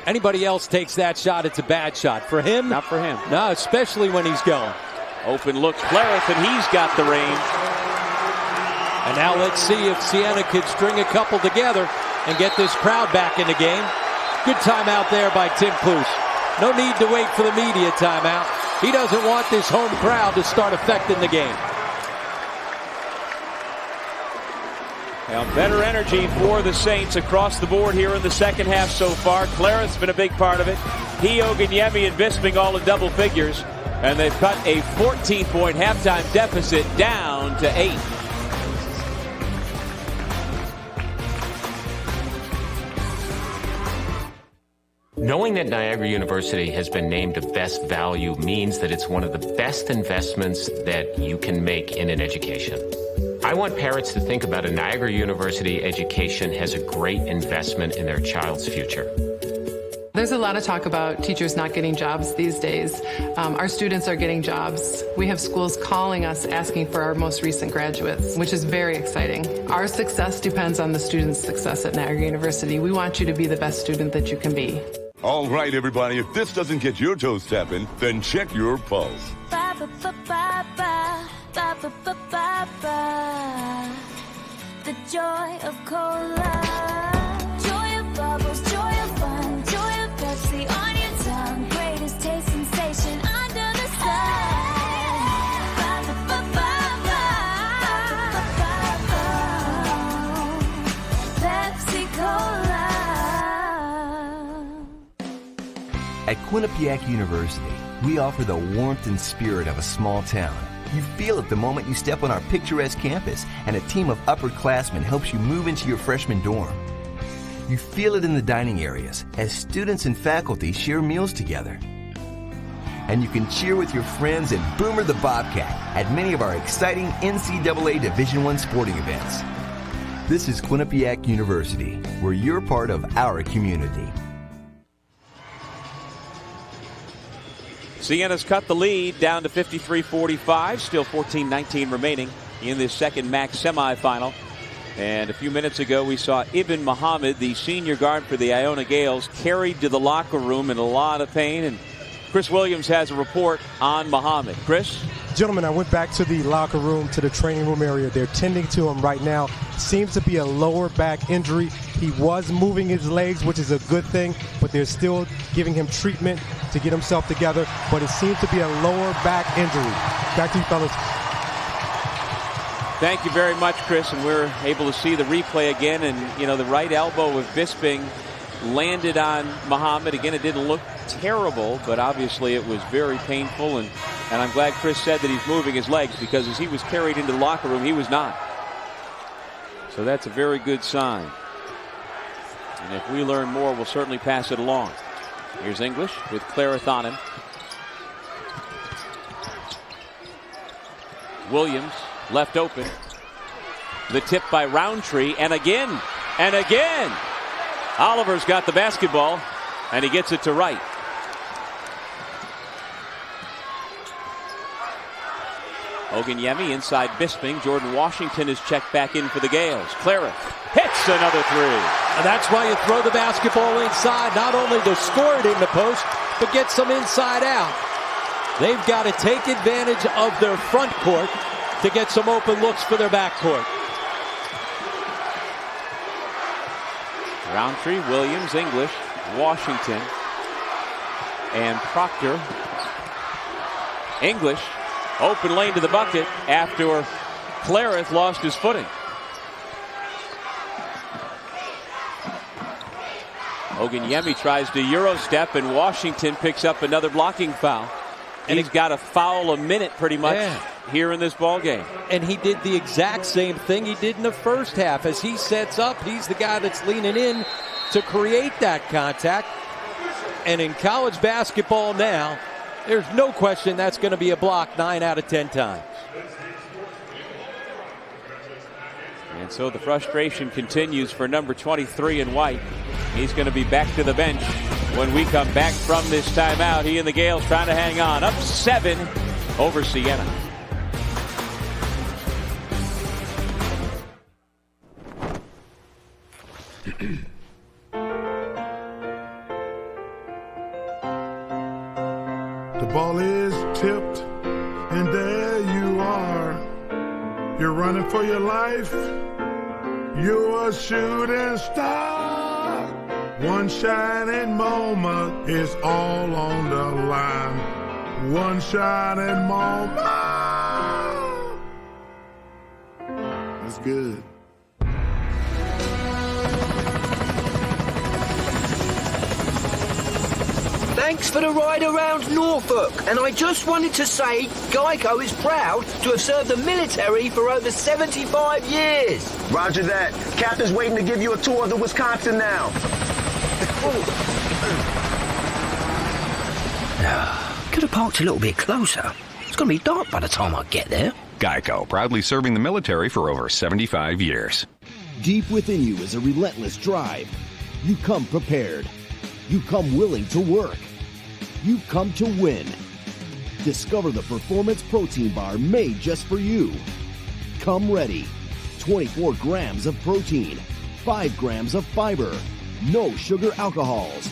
Anybody else takes that shot, it's a bad shot. For him? Not for him. No, especially when he's going. Open look, Clarith, and he's got the range. And now let's see if Siena could string a couple together and get this crowd back in the game. Good timeout there by Tim Cluse. No need to wait for the media timeout. He doesn't want this home crowd to start affecting the game. Now, better energy for the Saints across the board here in the second half so far. Clarith's been a big part of it. He, Oganyemi, and Bisping all in double figures. And they've cut a 14-point halftime deficit down to 8. Knowing that Niagara University has been named a best value means that it's one of the best investments that you can make in an education. I want parents to think about a Niagara University education as a great investment in their child's future. There's a lot of talk about teachers not getting jobs these days. Our students are getting jobs. We have schools calling us asking for our most recent graduates, which is very exciting. Our success depends on the students' success at Niagara University. We want you to be the best student that you can be. All right, everybody, if this doesn't get your toes tapping, then check your pulse. Ba, ba, ba, ba, ba, ba, ba, ba, ba, ba. The joy of cola, joy of bubbles, joy of fun, joy of Pepsi on your tongue, greatest taste sensation under the sun. Ba, ba, ba, ba, ba, ba, ba, ba. Pepsi Cola. At Quinnipiac University, we offer the warmth and spirit of a small town. You feel it the moment you step on our picturesque campus and a team of upperclassmen helps you move into your freshman dorm. You feel it in the dining areas as students and faculty share meals together. And you can cheer with your friends and Boomer the Bobcat at many of our exciting NCAA Division I sporting events. This is Quinnipiac University, where you're part of our community. Siena's cut the lead down to 53-45. Still 14-19 remaining in this second MAAC semifinal. And a few minutes ago, we saw Ibn Muhammad, the senior guard for the Iona Gales, carried to the locker room in a lot of pain. And Chris Williams has a report on Muhammad. Chris? Gentlemen, I went back to the locker room, to the training room area. They're tending to him right now. Seems to be a lower back injury. He was moving his legs, which is a good thing, but they're still giving him treatment to get himself together. But it seems to be a lower back injury. Back to you, fellas. Thank you very much, Chris. And we're able to see the replay again. And, you know, the right elbow of Bisping landed on Muhammad. Again, it didn't look terrible, but obviously it was very painful. And I'm glad Chris said that he's moving his legs, because as he was carried into the locker room, he was not. So that's a very good sign. And if we learn more, we'll certainly pass it along. Here's English with Clarith on him. Williams left open. The tip by Roundtree, and again, and again. Oliver's got the basketball, and he gets it to Wright. Oganyemi inside Bisping. Jordan Washington is checked back in for the Gales. Clarith hits another three. And that's why you throw the basketball inside, not only to score it in the post, but get some inside out. They've got to take advantage of their front court to get some open looks for their back court. Roundtree, Williams, English, Washington, and Proctor. English, open lane to the bucket after Clarith lost his footing. Oganyemi tries to Euro step, and Washington picks up another blocking foul. And he's got a foul a minute pretty much here in this ball game. And he did the exact same thing he did in the first half. As he sets up, he's the guy that's leaning in to create that contact. And in college basketball now, there's no question that's going to be a block 9 out of 10 times. And so the frustration continues for number 23 in white. He's going to be back to the bench when we come back from this timeout. He and the Gales trying to hang on. Up 7 over Siena. The ball is tipped, and there you are. You're running for your life. You're a shooting star. One shining moment is all on the line. One shining moment. That's good. Thanks for the ride around Norfolk. And I just wanted to say Geico is proud to have served the military for over 75 years. Roger that. Captain's waiting to give you a tour of the Wisconsin now. Could have parked a little bit closer. It's going to be dark by the time I get there. Geico, proudly serving the military for over 75 years. Deep within you is a relentless drive. You come prepared. You come willing to work. You come to win. Discover the Performance Protein Bar made just for you. Come ready. 24 grams of protein, 5 grams of fiber, no sugar alcohols.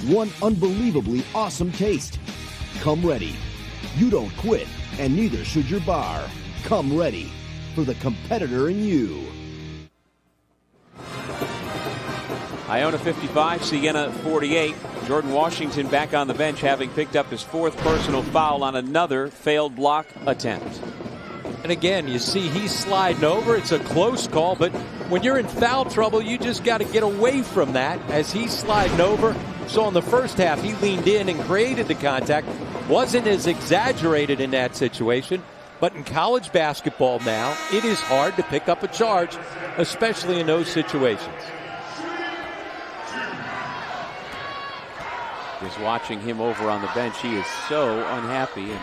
One unbelievably awesome taste. Come ready. You don't quit, and neither should your bar. Come ready for the competitor in you. Iona 55, Siena 48. Jordan Washington back on the bench, having picked up his 4th personal foul on another failed block attempt. And again, you see he's sliding over. It's a close call, but when you're in foul trouble, you just got to get away from that as he's sliding over. So in the first half, he leaned in and created the contact. Wasn't as exaggerated in that situation, but in college basketball now, it is hard to pick up a charge, especially in those situations. Just watching him over on the bench, he is so unhappy, and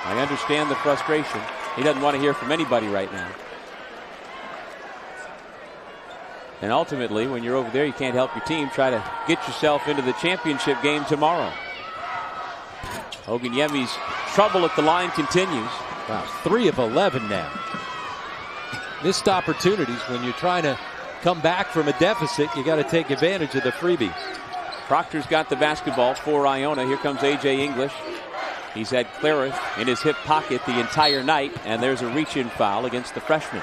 I understand the frustration. He doesn't want to hear from anybody right now. And ultimately, when you're over there, you can't help your team. Try to get yourself into the championship game tomorrow. Oganyemi's trouble at the line continues. Wow, 3 of 11 now. Missed opportunities when you're trying to come back from a deficit. You got to take advantage of the freebies. Proctor's got the basketball for Iona. Here comes A.J. English. He's had Clarith in his hip pocket the entire night, and there's a reach-in foul against the freshman.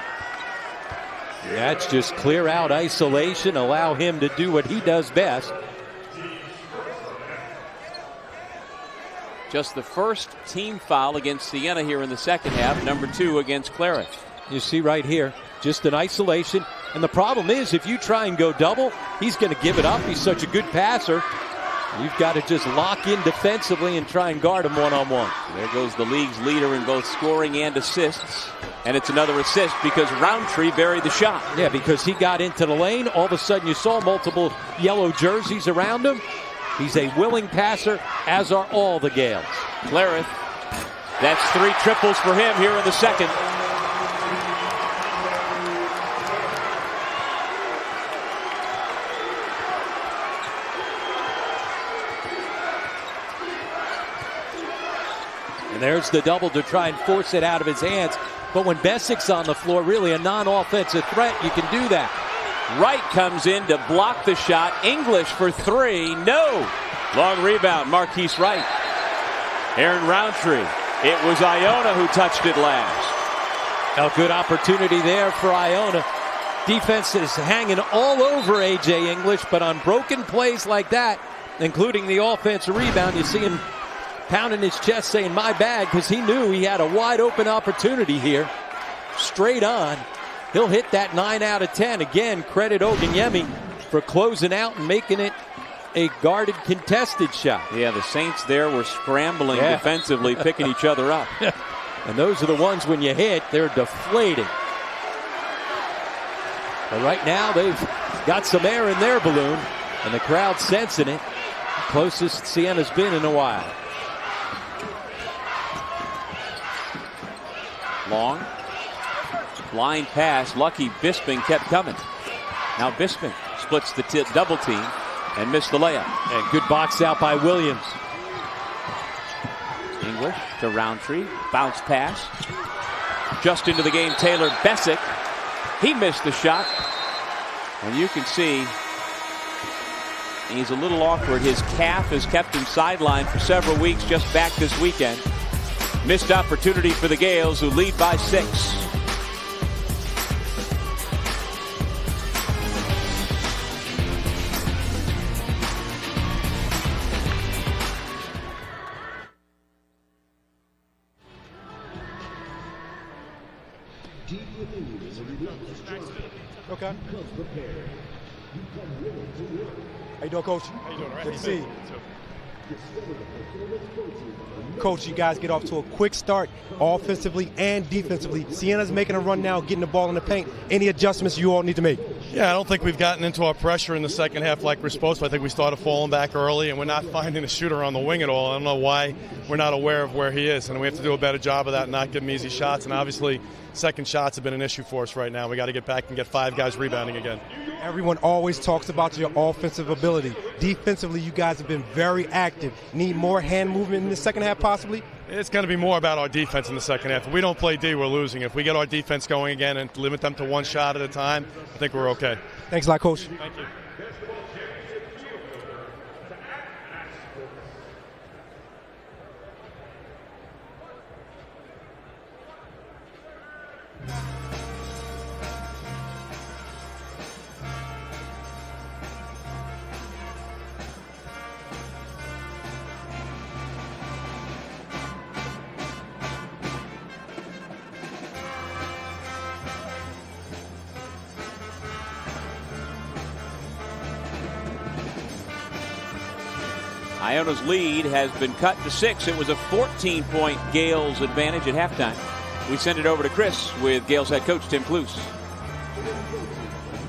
That's just clear out isolation, allow him to do what he does best. Just the first team foul against Siena here in the second half, number 2 against Clarith. You see right here, just an isolation. And the problem is, if you try and go double, he's going to give it up. He's such a good passer. You've got to just lock in defensively and try and guard him one-on-one. There goes the league's leader in both scoring and assists. And it's another assist because Roundtree buried the shot. Yeah, because he got into the lane. All of a sudden you saw multiple yellow jerseys around him. He's a willing passer, as are all the Gales. Clareth, that's 3 triples for him here in the second. And there's the double to try and force it out of his hands. But when Bessic's on the floor, really a non-offensive threat, you can do that. Wright comes in to block the shot. English for 3. No. Long rebound, Marquise Wright. Aaron Roundtree. It was Iona who touched it last. A good opportunity there for Iona. Defense is hanging all over A.J. English, but on broken plays like that, including the offensive rebound, you see him pounding his chest saying, my bad, because he knew he had a wide open opportunity here. Straight on. He'll hit that 9 out of 10. Again, credit Oganyemi for closing out and making it a guarded contested shot. Yeah, the Saints there were scrambling defensively, picking each other up. And those are the ones when you hit, they're deflating. But right now they've got some air in their balloon, and the crowd's sensing it. Closest Siena's been in a while. Long. Line pass. Lucky Bisping kept coming. Now Bisping splits the double team and missed the layup. And good box out by Williams. English to Roundtree. Bounce pass. Just into the game, Taylor Bessick. He missed the shot. And you can see he's a little awkward. His calf has kept him sidelined for several weeks, just back this weekend. Missed opportunity for the Gales, who lead by 6. Okay. How you doing, Coach? How you doing? Right? Good to see you. Coach, you guys get off to a quick start offensively and defensively. Siena's making a run now, getting the ball in the paint. Any adjustments you all need to make? Yeah, I don't think we've gotten into our pressure in the second half like we're supposed to. I think we started falling back early, and we're not finding a shooter on the wing at all. I don't know why we're not aware of where he is, and we have to do a better job of that and not give him easy shots. And obviously, second shots have been an issue for us right now. We got to get back and get 5 guys rebounding again. Everyone always talks about your offensive ability. Defensively, you guys have been very active. Need more hand movement in the second half, possibly? It's going to be more about our defense in the second half. If we don't play D, we're losing. If we get our defense going again and limit them to 1 shot at a time, I think we're okay. Thanks a lot, Coach. Thank you. Iona's lead has been cut to 6. It was a 14-point Gales advantage at halftime. We send it over to Chris with Gales head coach Tim Cluse.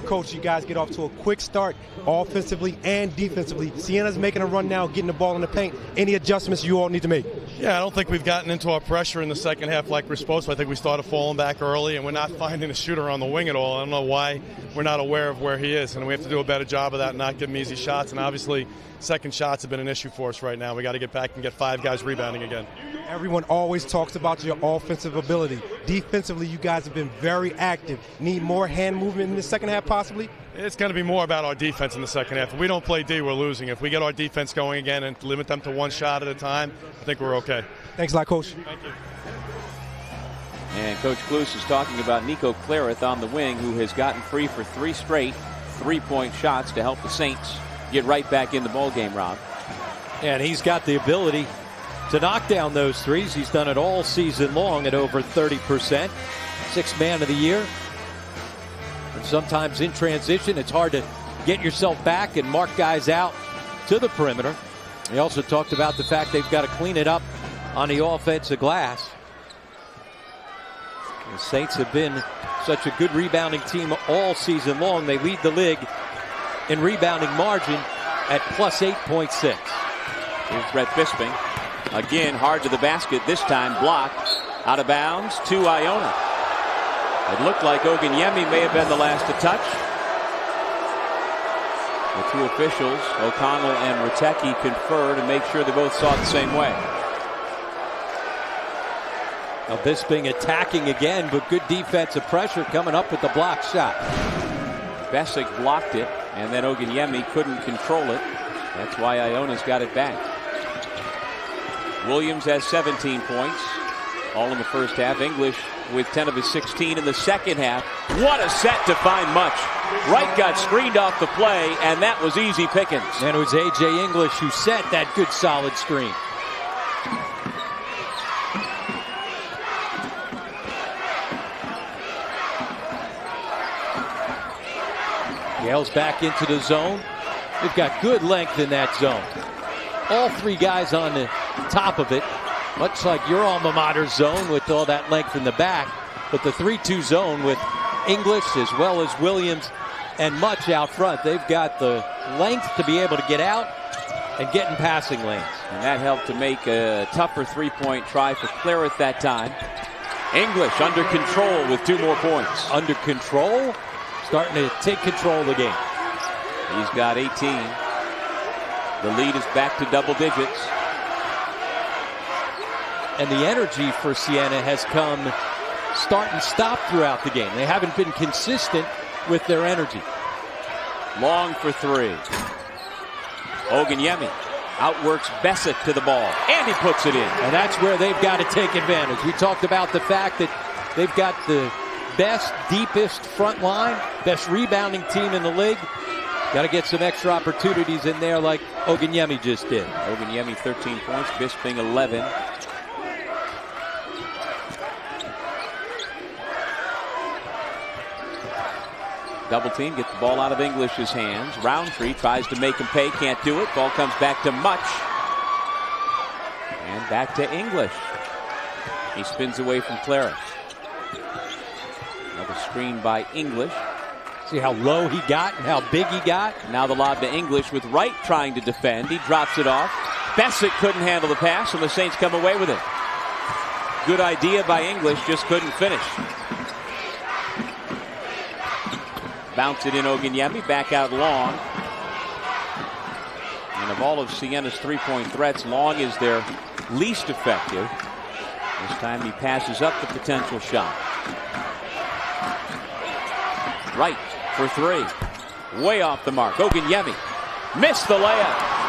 Coach, you guys get off to a quick start offensively and defensively. Siena's making a run now, getting the ball in the paint. Any adjustments you all need to make? Yeah, I don't think we've gotten into our pressure in the second half like we're supposed to. I think we started falling back early, and we're not finding a shooter on the wing at all. I don't know why we're not aware of where he is, and we have to do a better job of that and not give him easy shots. And obviously, second shots have been an issue for us right now. We got to get back and get 5 guys rebounding again. Everyone always talks about your offensive ability. Defensively, you guys have been very active. Need more hand movement in the second half, possibly? It's going to be more about our defense in the second half. If we don't play D, we're losing. If we get our defense going again and limit them to 1 shot at a time, I think we're okay. Thanks a lot, Coach. Thank you. And Coach Cluse is talking about Nico Clareth on the wing, who has gotten free for 3 straight 3-point shots to help the Saints get right back in the ballgame, Rob. And he's got the ability to knock down those threes. He's done it all season long at over 30%. 6th man of the year. And sometimes in transition, it's hard to get yourself back and mark guys out to the perimeter. He also talked about the fact they've got to clean it up on the offensive glass. The Saints have been such a good rebounding team all season long. They lead the league in rebounding margin at plus 8.6. Here's Brett Bisping. Again, hard to the basket. This time blocked. Out of bounds to Iona. It looked like Oganyemi may have been the last to touch. The two officials, O'Connell and Riteki, confer to make sure they both saw it the same way. Now Bisping attacking again, but good defensive pressure coming up with the block shot. Besic blocked it, and then Oganyemi couldn't control it. That's why Iona's got it back. Williams has 17 points, all in the first half. English with 10 of his 16 in the second half. What a set to find Much. Wright got screened off the play, and that was easy pickings. And it was A.J. English who set that good solid screen. Gales back into the zone. They've got good length in that zone. All three guys on the top of it, much like your alma mater zone with all that length in the back. But the 3-2 zone with English as well as Williams and Much out front. They've got the length to be able to get out and get in passing lanes. And that helped to make a tougher three-point try for Clareth that time. English under control with 2 more points. Under control? Starting to take control of the game. He's got 18. The lead is back to double digits. And the energy for Siena has come start and stop throughout the game. They haven't been consistent with their energy. Long for 3. Oganyemi outworks Besic to the ball, and he puts it in. And that's where they've got to take advantage. We talked about the fact that they've got the best, deepest front line, best rebounding team in the league. Got to get some extra opportunities in there like Oganyemi just did. Oganyemi 13 points, Bisping 11. Double team, get the ball out of English's hands. Roundtree tries to make him pay, can't do it. Ball comes back to Much. And back to English. He spins away from Clareth. Another screen by English. See how low he got and how big he got? Now the lob to English with Wright trying to defend. He drops it off. Besic couldn't handle the pass, and the Saints come away with it. Good idea by English, just couldn't finish. Bounce it in Oganyemi, back out Long. And of all of Siena's three-point threats, Long is their least effective. This time he passes up the potential shot. Wright for 3. Way off the mark. Oganyemi missed the layup.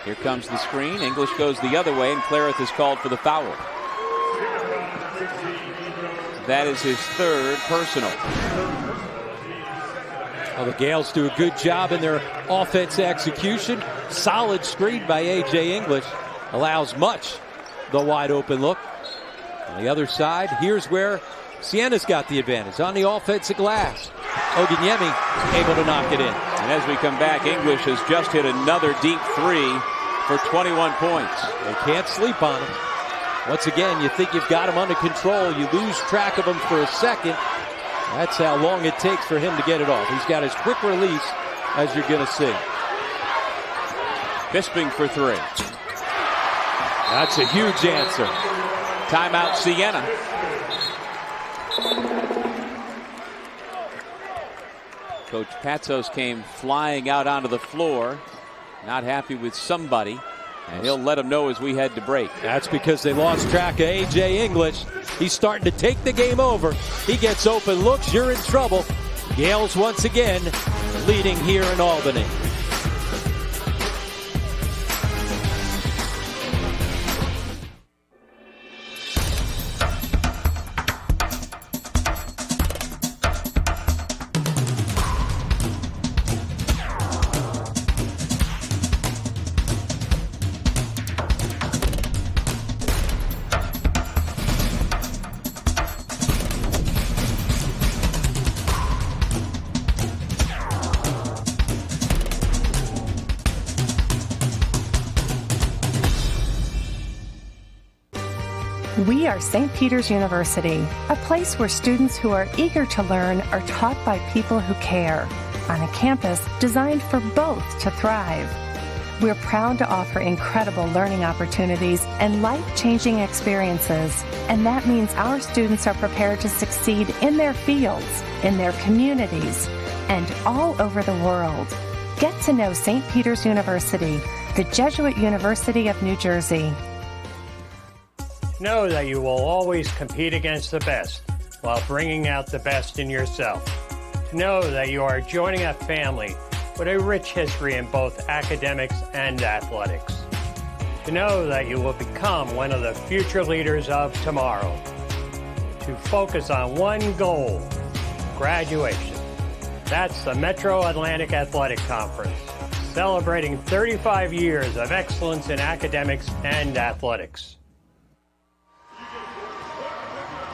Here comes the screen. English goes the other way, and Clareth is called for the foul. That is his 3rd personal. Well, the Gales do a good job in their offense execution. Solid screen by A.J. English. Allows Much the wide open look. On the other side, here's where Siena's got the advantage. On the offensive glass, Oganyemi able to knock it in. And as we come back, English has just hit another deep 3 for 21 points. They can't sleep on him. Once again, you think you've got him under control. You lose track of him for a second. That's how long it takes for him to get it off. He's got as quick release as you're going to see. Bisping for 3. That's a huge answer. Timeout Siena. Coach Patsos came flying out onto the floor. Not happy with somebody. And he'll let him know as we head to break. That's because they lost track of A.J. English. He's starting to take the game over. He gets open looks. You're in trouble. Gales once again leading here in Albany. We are St. Peter's University, a place where students who are eager to learn are taught by people who care, on a campus designed for both to thrive. We're proud to offer incredible learning opportunities and life-changing experiences, and that means our students are prepared to succeed in their fields, in their communities, and all over the world. Get to know St. Peter's University, the Jesuit University of New Jersey. Know that you will always compete against the best while bringing out the best in yourself. Know that you are joining a family with a rich history in both academics and athletics. To know that you will become one of the future leaders of tomorrow. To focus on one goal, graduation. That's the Metro Atlantic Athletic Conference, celebrating 35 years of excellence in academics and athletics.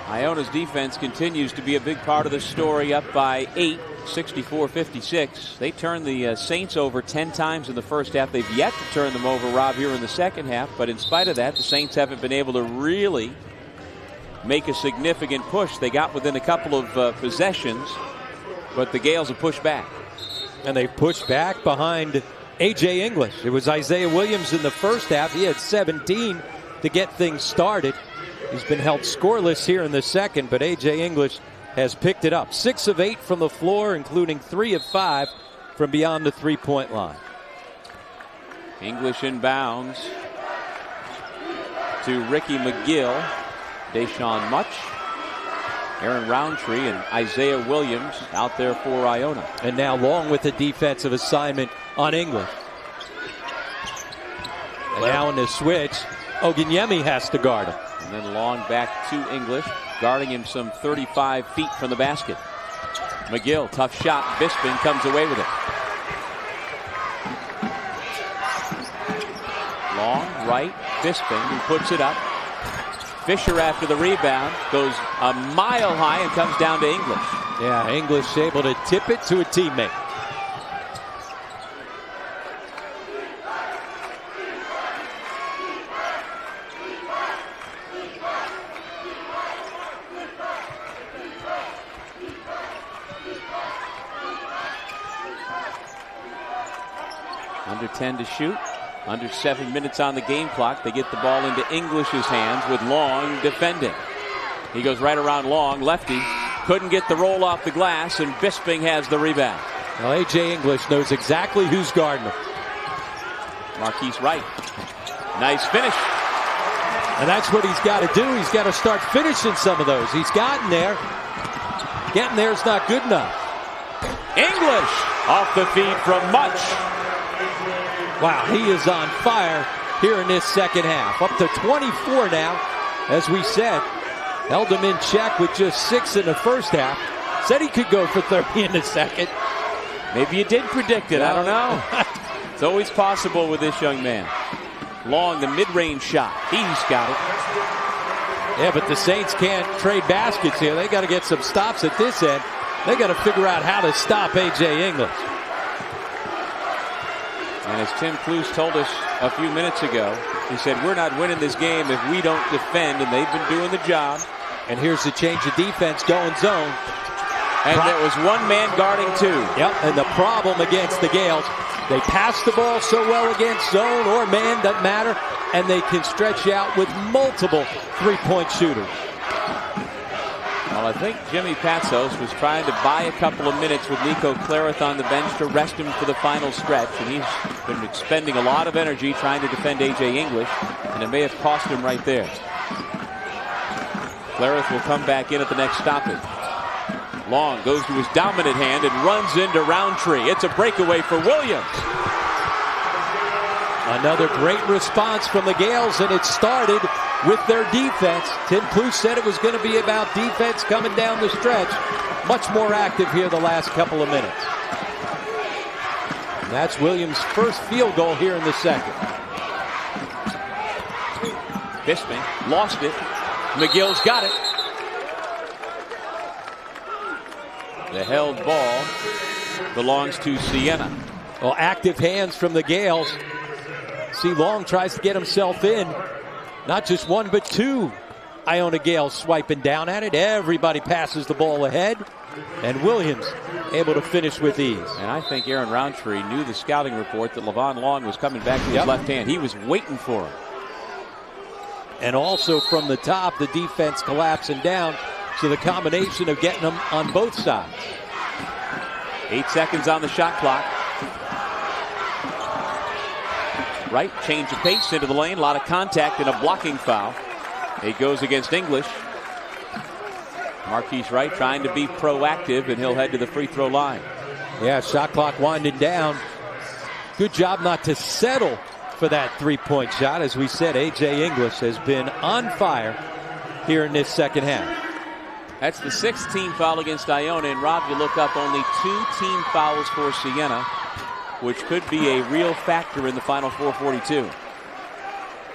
Iona's defense continues to be a big part of the story, up by 8, 64-56. They turned the Saints over 10 times in the first half. They've yet to turn them over, Rob, here in the second half. But in spite of that, the Saints haven't been able to really make a significant push. They got within a couple of possessions, but the Gales have pushed back. And they pushed back behind A.J. English. It was Isaiah Williams in the first half. He had 17 to get things started. He's been held scoreless here in the second, but A.J. English has picked it up. 6 of 8 from the floor, including 3 of 5 from beyond the three-point line. English inbounds to Ricky McGill, Deshaun Much, Aaron Roundtree, and Isaiah Williams out there for Iona. And now Long with a defensive assignment on English. And now in the switch, Ogunyemi has to guard him. And then Long back to English, guarding him some 35 feet from the basket. McGill, tough shot. Bisping comes away with it. Long, right. Bisping, who puts it up. Fisher after the rebound goes a mile high and comes down to English. Yeah, English able to tip it to a teammate. Under 10 to shoot. Under 7 minutes on the game clock. They get the ball into English's hands with Long defending. He goes right around Long, lefty. Couldn't get the roll off the glass, and Bisping has the rebound. Well, A.J. English knows exactly who's guarding him. Marquise Wright. Nice finish. And that's what he's got to do. He's got to start finishing some of those. He's gotten there. Getting there is not good enough. English off the feed from Much. Wow, he is on fire here in this second half. Up to 24 now, as we said. Held him in check with just 6 in the first half. Said he could go for 30 in the second. Maybe you did predict it. I don't know. It's always possible with this young man. Long, the mid-range shot. He's got it. Yeah, but the Saints can't trade baskets here. They got to get some stops at this end. They got to figure out how to stop A.J. English. And as Tim Cluse told us a few minutes ago, he said, we're not winning this game if we don't defend, and they've been doing the job. And here's the change of defense, going zone. And there was one man guarding 2. Yep, and the problem against the Gales, they pass the ball so well against zone or man, doesn't matter, and they can stretch out with multiple three-point shooters. Well, I think Jimmy Patsos was trying to buy a couple of minutes with Nico Clarith on the bench to rest him for the final stretch, and he's been expending a lot of energy trying to defend A.J. English, and it may have cost him right there. Clarith will come back in at the next stoppage. Long goes to his dominant hand and runs into Roundtree. It's a breakaway for Williams. Another great response from the Gales, and it started with their defense. Tim Cluse said it was going to be about defense coming down the stretch. Much more active here the last couple of minutes. And that's Williams' first field goal here in the second. Bisping lost it. McGill's got it. The held ball belongs to Siena. Well, active hands from the Gales. See, Long tries to get himself in. Not just 1, but 2 Iona Gales swiping down at it. Everybody passes the ball ahead. And Williams able to finish with ease. And I think Aaron Roundtree knew the scouting report that Levon Long was coming back to his left hand. He was waiting for him. And also from the top, the defense collapsing down. So the combination of getting them on both sides. 8 seconds on the shot clock. Wright, change of pace into the lane. A lot of contact and a blocking foul. It goes against English. Marquise Wright trying to be proactive, and he'll head to the free throw line. Yeah, shot clock winding down. Good job not to settle for that three-point shot. As we said, A.J. English has been on fire here in this second half. That's the 6th team foul against Iona. And Rob, you look up, only 2 team fouls for Siena, which could be a real factor in the final 4:42.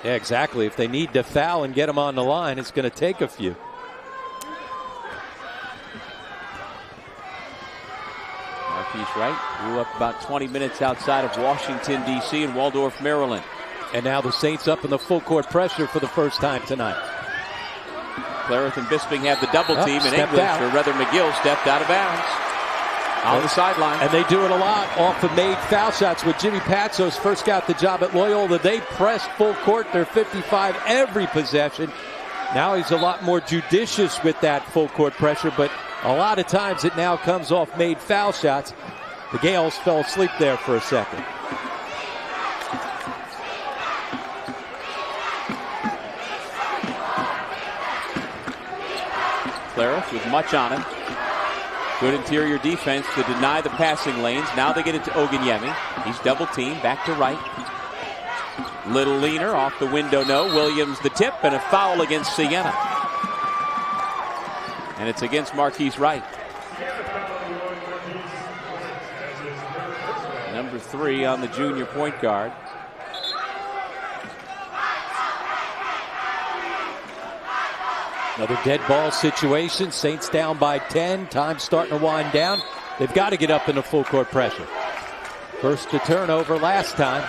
Yeah, exactly. If they need to foul and get them on the line, it's going to take a few. Marquise Wright grew up about 20 minutes outside of Washington, D.C. in Waldorf, Maryland. And now the Saints up in the full court pressure for the first time tonight. Clarith and Bisping have the double team, and English, or rather McGill, stepped out of bounds on the sideline. And they do it a lot off of made foul shots. With Jimmy Patsos first got the job at Loyola, they pressed full court. They're 55 every possession. Now he's a lot more judicious with that full court pressure, but a lot of times it now comes off made foul shots. The Gales fell asleep there for a second. Clarith with much on him. Good interior defense to deny the passing lanes. Now they get it to Oganyemi. He's double teamed, back to Wright. Little leaner, off the window, no. Williams the tip, and a foul against Siena. And it's against Marquise Wright. Number 3 on the junior point guard. Another dead ball situation. Saints down by 10. Time starting to wind down. They've got to get up into full court pressure. First to turnover last time.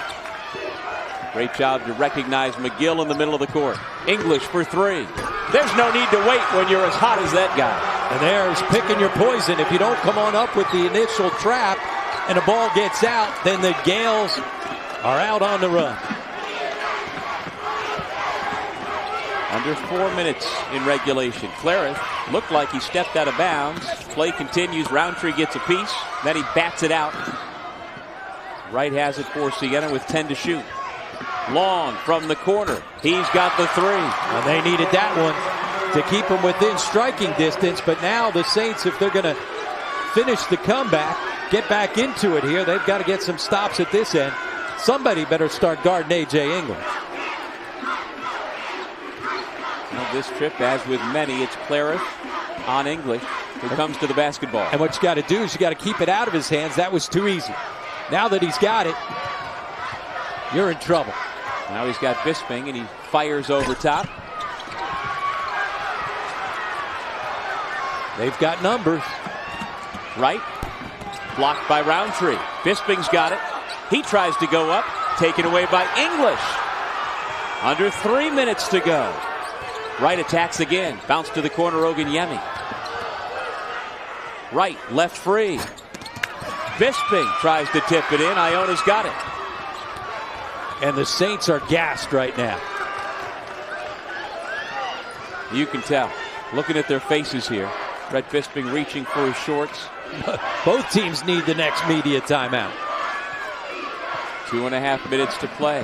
Great job to recognize McGill in the middle of the court. English for 3. There's no need to wait when you're as hot as that guy. And there's picking your poison. If you don't come on up with the initial trap and the ball gets out, then the Gales are out on the run. Under 4 minutes in regulation. Clarith looked like he stepped out of bounds. Play continues. Roundtree gets a piece. Then he bats it out. Wright has it for Siena with 10 to shoot. Long from the corner. He's got the 3. And they needed that one to keep them within striking distance. But now the Saints, if they're going to finish the comeback, get back into it here, they've got to get some stops at this end. Somebody better start guarding A.J. English. Well, this trip, as with many, it's Clarith on English who comes to the basketball. And what you got to do is you got to keep it out of his hands. That was too easy. Now that he's got it, you're in trouble. Now he's got Bisping, and he fires over top. They've got numbers. Wright, blocked by Roundtree. Bisping's got it. He tries to go up, taken away by English. Under 3 minutes to go. Wright attacks again. Bounce to the corner, Oganyemi. Wright, left free. Bisping tries to tip it in. Iona's got it. And the Saints are gassed right now. You can tell. Looking at their faces here. Brett Bisping reaching for his shorts. Both teams need the next media timeout. 2.5 minutes to play.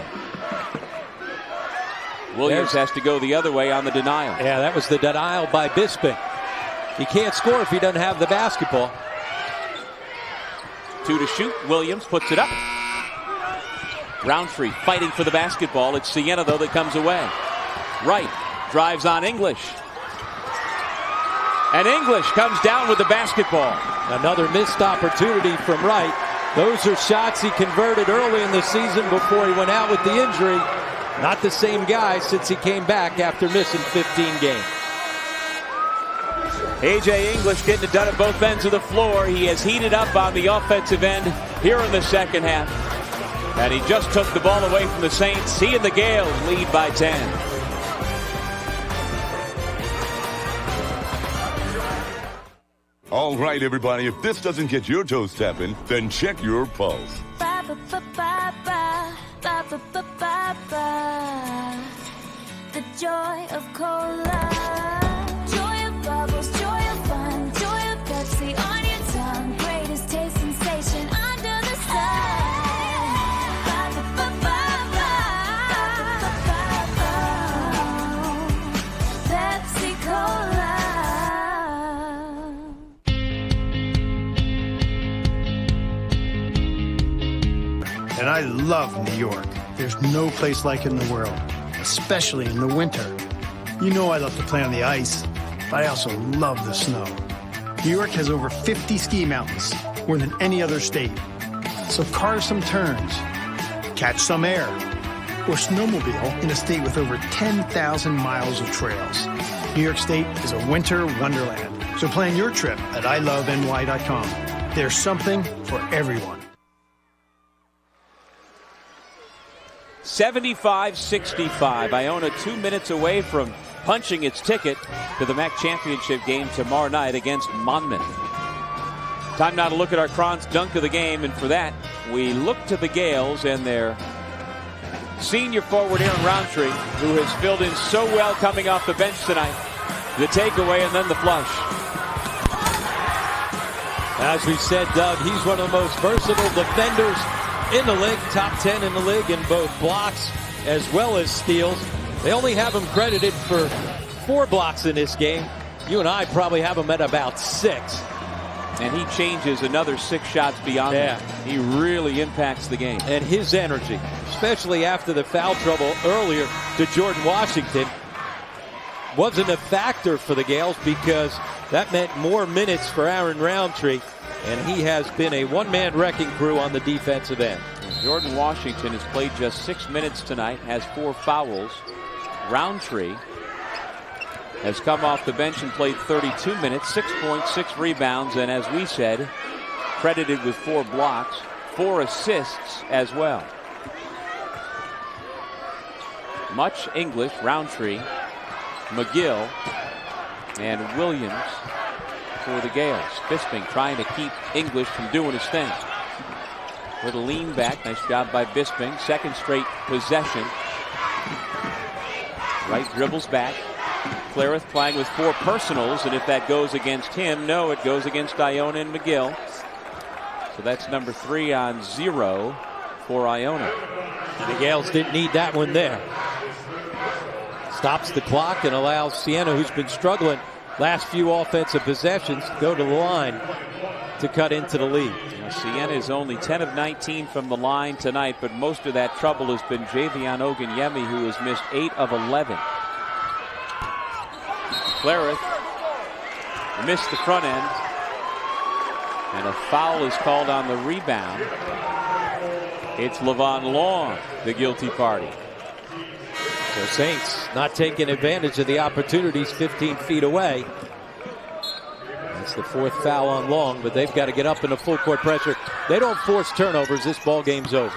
Williams has to go the other way on the denial. Yeah, that was the denial by Bisping. He can't score if he doesn't have the basketball. 2 to shoot. Williams puts it up. Roundtree fighting for the basketball. It's Siena, though, that comes away. Wright drives on English. And English comes down with the basketball. Another missed opportunity from Wright. Those are shots he converted early in the season before he went out with the injury. Not the same guy since he came back after missing 15 games. A.J. English getting it done at both ends of the floor. He has heated up on the offensive end here in the second half. And he just took the ball away from the Saints. He and the Gales lead by 10. All right, everybody, if this doesn't get your toes tapping, then check your pulse. Ba ba ba ba ba ba ba ba ba ba. The joy of cola, joy of bubbles, joy of fun, joy of Pepsi on your tongue. Greatest taste sensation under the sun. Ba ba ba ba ba ba ba ba. Pepsi Cola. And I love New York. There's no place like it in the world, especially in the winter. You know I love to play on the ice, but I also love the snow. New York has over 50 ski mountains, more than any other state. So carve some turns, catch some air, or snowmobile in a state with over 10,000 miles of trails. New York State is a winter wonderland. So plan your trip at iloveny.com. There's something for everyone. 75-65. Iona 2 minutes away from punching its ticket to the MAAC championship game tomorrow night against Monmouth. Time now to look at our Kron's dunk of the game, and for that, we look to the Gales and their senior forward Aaron Roundtree, who has filled in so well coming off the bench tonight. The takeaway and then the flush. As we said, Doug, he's one of the most versatile defenders in the league, top 10 in the league in both blocks as well as steals. They only have him credited for 4 blocks in this game. You and I probably have him at about 6. And he changes another 6 shots beyond that. He really impacts the game. And his energy, especially after the foul trouble earlier to Jordan Washington, wasn't a factor for the Gales because that meant more minutes for Aaron Roundtree. And he has been a one-man wrecking crew on the defensive end. Jordan Washington has played just 6 minutes tonight, has 4 fouls. Roundtree has come off the bench and played 32 minutes, 6 points, 6 rebounds, and as we said, credited with 4 blocks, 4 assists as well. Much English, Roundtree, McGill, and Williams for the Gales. Bisping trying to keep English from doing his thing. With a lean back. Nice job by Bisping. Second straight possession. Right dribbles back. Clarith playing with 4 personals, and if that goes against him, no, it goes against Iona and McGill. So that's number 3 on 0 for Iona. And the Gales didn't need that one there. Stops the clock and allows Siena, who's been struggling last few offensive possessions, to go to the line to cut into the lead. Now, Siena is only 10 of 19 from the line tonight, but most of that trouble has been Javion Oganyemi, who has missed 8 of 11. Clarith missed the front end, and a foul is called on the rebound. It's Levon Long, the guilty party. So Saints not taking advantage of the opportunities 15 feet away. That's the 4th foul on Long, but they've got to get up into full court pressure. They don't force turnovers, this ball game's over.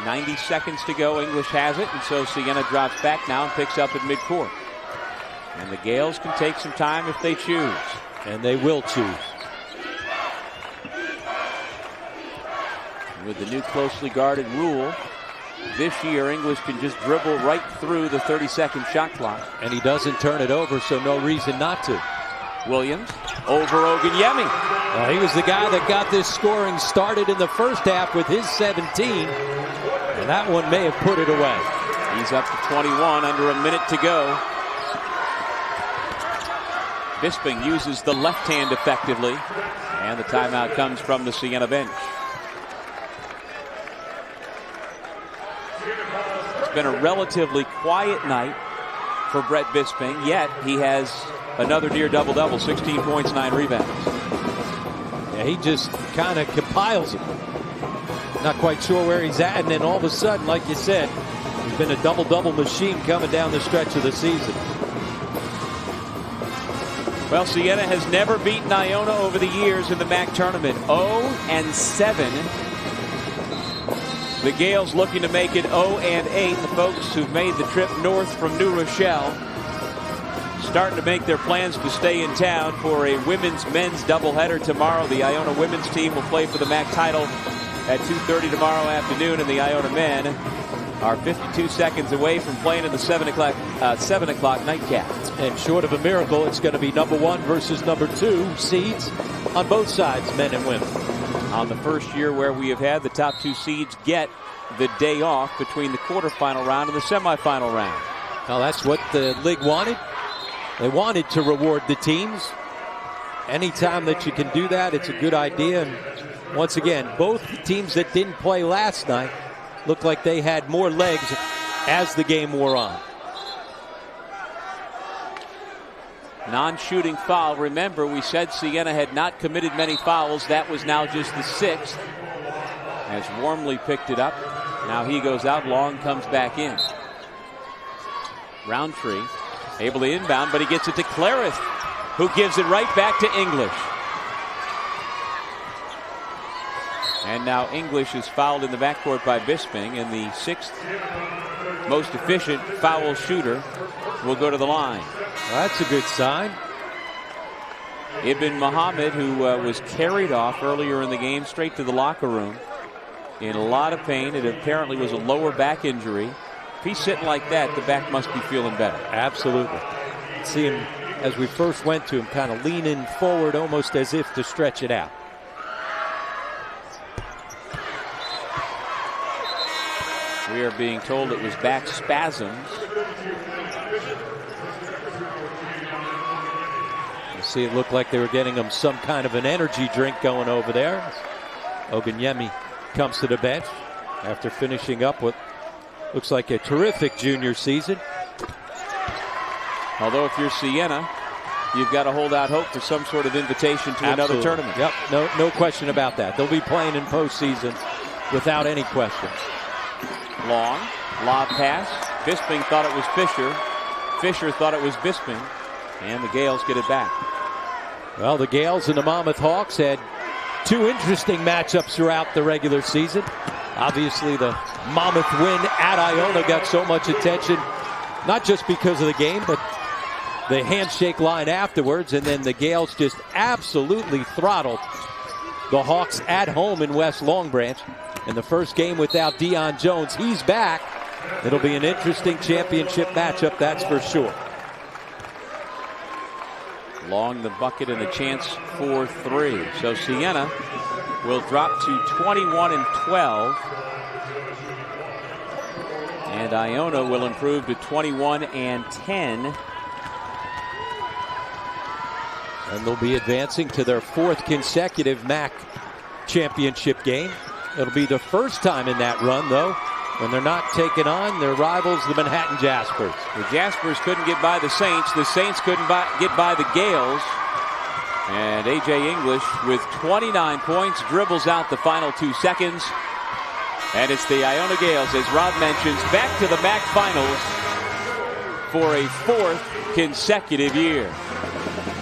90 seconds to go. English has it, and so Siena drops back now and picks up at midcourt. And the Gales can take some time if they choose. And they will choose. With the new closely guarded rule, this year English can just dribble right through the 30-second shot clock. And he doesn't turn it over, so no reason not to. Williams over Oganyemi. Well, he was the guy that got this scoring started in the first half with his 17. And that one may have put it away. He's up to 21, under a minute to go. Bisping uses the left hand effectively. And the timeout comes from the Siena bench. It's been a relatively quiet night for Brett Bisping, yet he has another near double-double, 16 points, 9 rebounds. Yeah, he just kind of compiles it. Not quite sure where he's at, and then all of a sudden, like you said, he's been a double-double machine coming down the stretch of the season. Well, Siena has never beaten Iona over the years in the MAAC tournament. 0-7. The Gales looking to make it 0-8. The folks who've made the trip north from New Rochelle starting to make their plans to stay in town for a women's-men's doubleheader tomorrow. The Iona women's team will play for the MAAC title at 2:30 tomorrow afternoon, and the Iona men are 52 seconds away from playing in the 7 o'clock nightcap. And short of a miracle, it's going to be number 1 versus number 2 seeds on both sides, men and women. On the first year where we have had the top 2 seeds get the day off between the quarterfinal round and the semifinal round. Now that's what the league wanted. They wanted to reward the teams. Anytime that you can do that, it's a good idea. And once again, both teams that didn't play last night looked like they had more legs as the game wore on. Non-shooting foul. Remember, we said Siena had not committed many fouls. That was now just the 6th. As Wormley picked it up. Now he goes out. Long comes back in. Roundtree able to inbound, but he gets it to Clarith, who gives it right back to English. And now English is fouled in the backcourt by Bisping, and the 6th most efficient foul shooter will go to the line. Well, that's a good sign. Ibn Muhammad, who was carried off earlier in the game, straight to the locker room in a lot of pain. It apparently was a lower back injury. If he's sitting like that, the back must be feeling better. Absolutely. See him, as we first went to him, kind of leaning forward almost as if to stretch it out. We are being told it was back spasms. You see it looked like they were getting him some kind of an energy drink going over there. Oganyemi comes to the bench after finishing up with looks like a terrific junior season. Although if you're Siena, you've got to hold out hope for some sort of invitation to another tournament. Yep, no question about that. They'll be playing in postseason without any question. Long, lob pass. Bisping thought it was Fisher. Fisher thought it was Bisping. And the Gales get it back. Well, the Gales and the Monmouth Hawks had 2 interesting matchups throughout the regular season. Obviously, the Monmouth win at Iona got so much attention, not just because of the game, but the handshake line afterwards. And then the Gales just absolutely throttled the Hawks at home in West Long Branch. In the first game without Deion Jones, he's back. It'll be an interesting championship matchup, that's for sure. Long the bucket and a chance for 3. So Siena will drop to 21-12. And Iona will improve to 21-10. And they'll be advancing to their 4th consecutive MAAC championship game. It'll be the first time in that run, though, when they're not taking on their rivals, the Manhattan Jaspers. The Jaspers couldn't get by the Saints. The Saints couldn't get by the Gales. And A.J. English with 29 points dribbles out the final 2 seconds. And it's the Iona Gales, as Rob mentions, back to the MAAC Finals for a 4th consecutive year.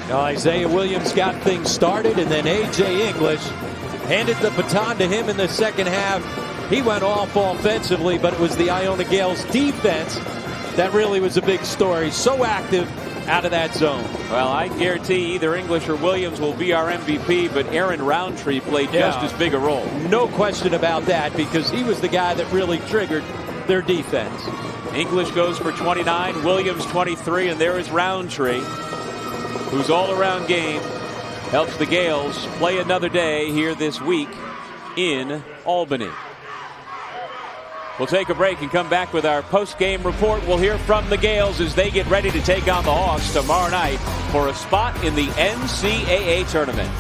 Now Isaiah Williams got things started, and then A.J. English handed the baton to him in the second half. He went off offensively, but it was the Iona Gales defense that really was a big story. So active out of that zone. Well, I guarantee either English or Williams will be our MVP, but Aaron Roundtree played just as big a role. No question about that, because he was the guy that really triggered their defense. English goes for 29, Williams 23, and there is Roundtree, whose all-around game helps the Gales play another day here this week in Albany. We'll take a break and come back with our post-game report. We'll hear from the Gales as they get ready to take on the Hawks tomorrow night for a spot in the NCAA tournament.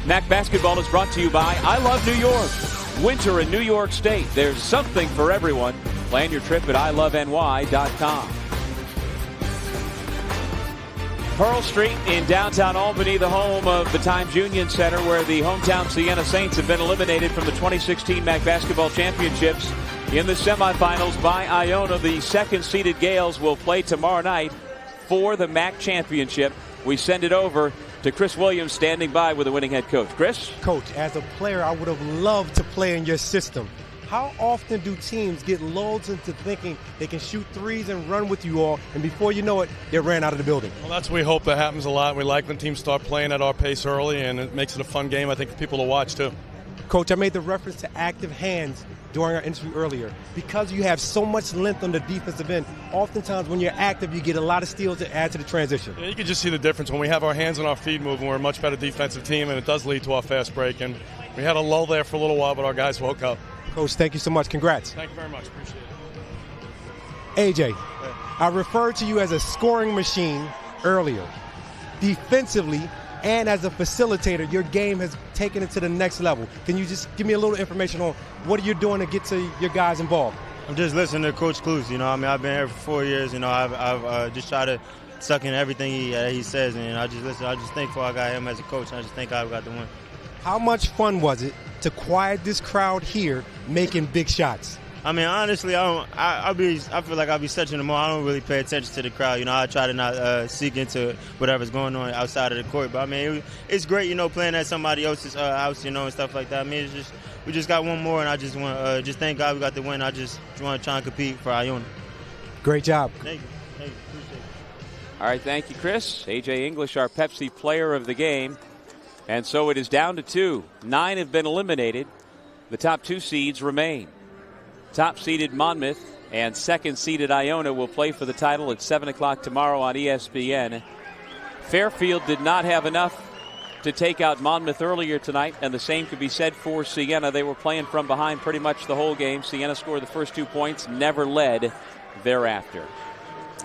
MAAC basketball is brought to you by I Love New York. Winter in New York State. There's something for everyone. Plan your trip at iloveny.com. Pearl Street in downtown Albany, the home of the Times Union Center, where the hometown Siena Saints have been eliminated from the 2016 MAAC basketball championships in the semifinals by Iona. The second-seeded Gales will play tomorrow night for the MAAC championship. We send it over to Chris Williams, standing by with the winning head coach. Chris? Coach, as a player, I would have loved to play in your system. How often do teams get lulled into thinking they can shoot threes and run with you all, and before you know it, they ran out of the building? Well, that's what we hope that happens a lot. We like when teams start playing at our pace early, and it makes it a fun game, I think, for people to watch, too. Coach, I made the reference to active hands during our interview earlier. Because you have so much length on the defensive end, oftentimes when you're active, you get a lot of steals to add to the transition. Yeah, you can just see the difference. When we have our hands on our feet moving, we're a much better defensive team, and it does lead to our fast break. And we had a lull there for a little while, but our guys woke up. Coach, thank you so much. Congrats. Thank you very much. Appreciate it. AJ, I referred to you as a scoring machine earlier. Defensively and as a facilitator, your game has taken it to the next level. Can you just give me a little information on what you're doing to get to your guys involved? I'm just listening to Coach Clues. I've been here for 4 years. I've just tried to suck in everything he says, and I just listen. I just thankful I got him as a coach. And I just think I got the win. How much fun was it to quiet this crowd here making big shots? I mean, honestly, I feel like I'll be touching them all. I don't really pay attention to the crowd. I try to not seek into whatever's going on outside of the court. But I mean, it's great, playing at somebody else's house, and stuff like that. I mean, we just got one more, and I just want just thank God we got the win. I just want to try and compete for Iona. Great job. Thank you. Appreciate it. All right, thank you, Chris. A.J. English, our Pepsi player of the game. And so it is down to 2. 9 have been eliminated. The top 2 seeds remain. Top-seeded Monmouth and second-seeded Iona will play for the title at 7 o'clock tomorrow on ESPN. Fairfield did not have enough to take out Monmouth earlier tonight, and the same could be said for Siena. They were playing from behind pretty much the whole game. Siena scored the first 2 points, never led thereafter.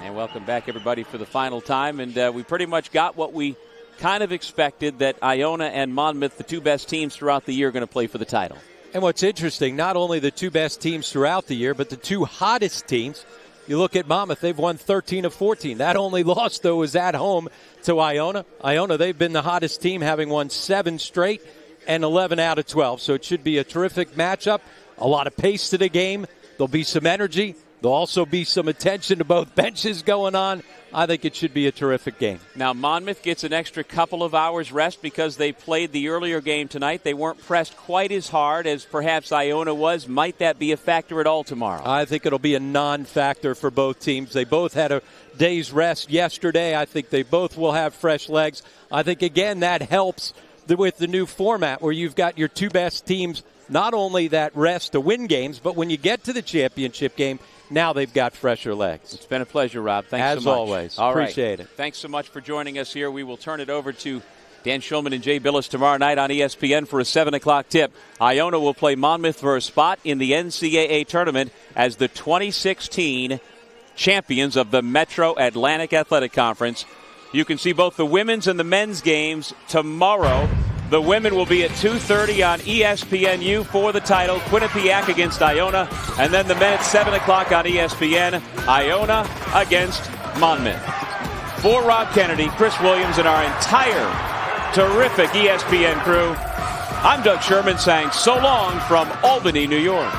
And welcome back, everybody, for the final time. And we pretty much got what we kind of expected, that Iona and Monmouth, the 2 best teams throughout the year, are going to play for the title. And what's interesting, not only the 2 best teams throughout the year, but the 2 hottest teams. You look at Monmouth, they've won 13 of 14. That only loss, though, was at home to Iona. Iona, they've been the hottest team, having won 7 straight and 11 out of 12. So it should be a terrific matchup, a lot of pace to the game. There'll be some energy. There'll also be some attention to both benches going on. I think it should be a terrific game. Now, Monmouth gets an extra couple of hours rest because they played the earlier game tonight. They weren't pressed quite as hard as perhaps Iona was. Might that be a factor at all tomorrow? I think it'll be a non-factor for both teams. They both had a day's rest yesterday. I think they both will have fresh legs. I think, again, that helps with the new format where you've got your 2 best teams, not only that rest to win games, but when you get to the championship game, now they've got fresher legs. It's been a pleasure, Rob. Thanks so much. As always. Appreciate it. Thanks so much for joining us here. We will turn it over to Dan Schulman and Jay Billis tomorrow night on ESPN for a 7 o'clock tip. Iona will play Monmouth for a spot in the NCAA tournament as the 2016 champions of the Metro Atlantic Athletic Conference. You can see both the women's and the men's games tomorrow. The women will be at 2:30 on ESPNU for the title. Quinnipiac against Iona. And then the men at 7 o'clock on ESPN. Iona against Monmouth. For Rob Kennedy, Chris Williams, and our entire terrific ESPN crew, I'm Doug Sherman saying so long from Albany, New York.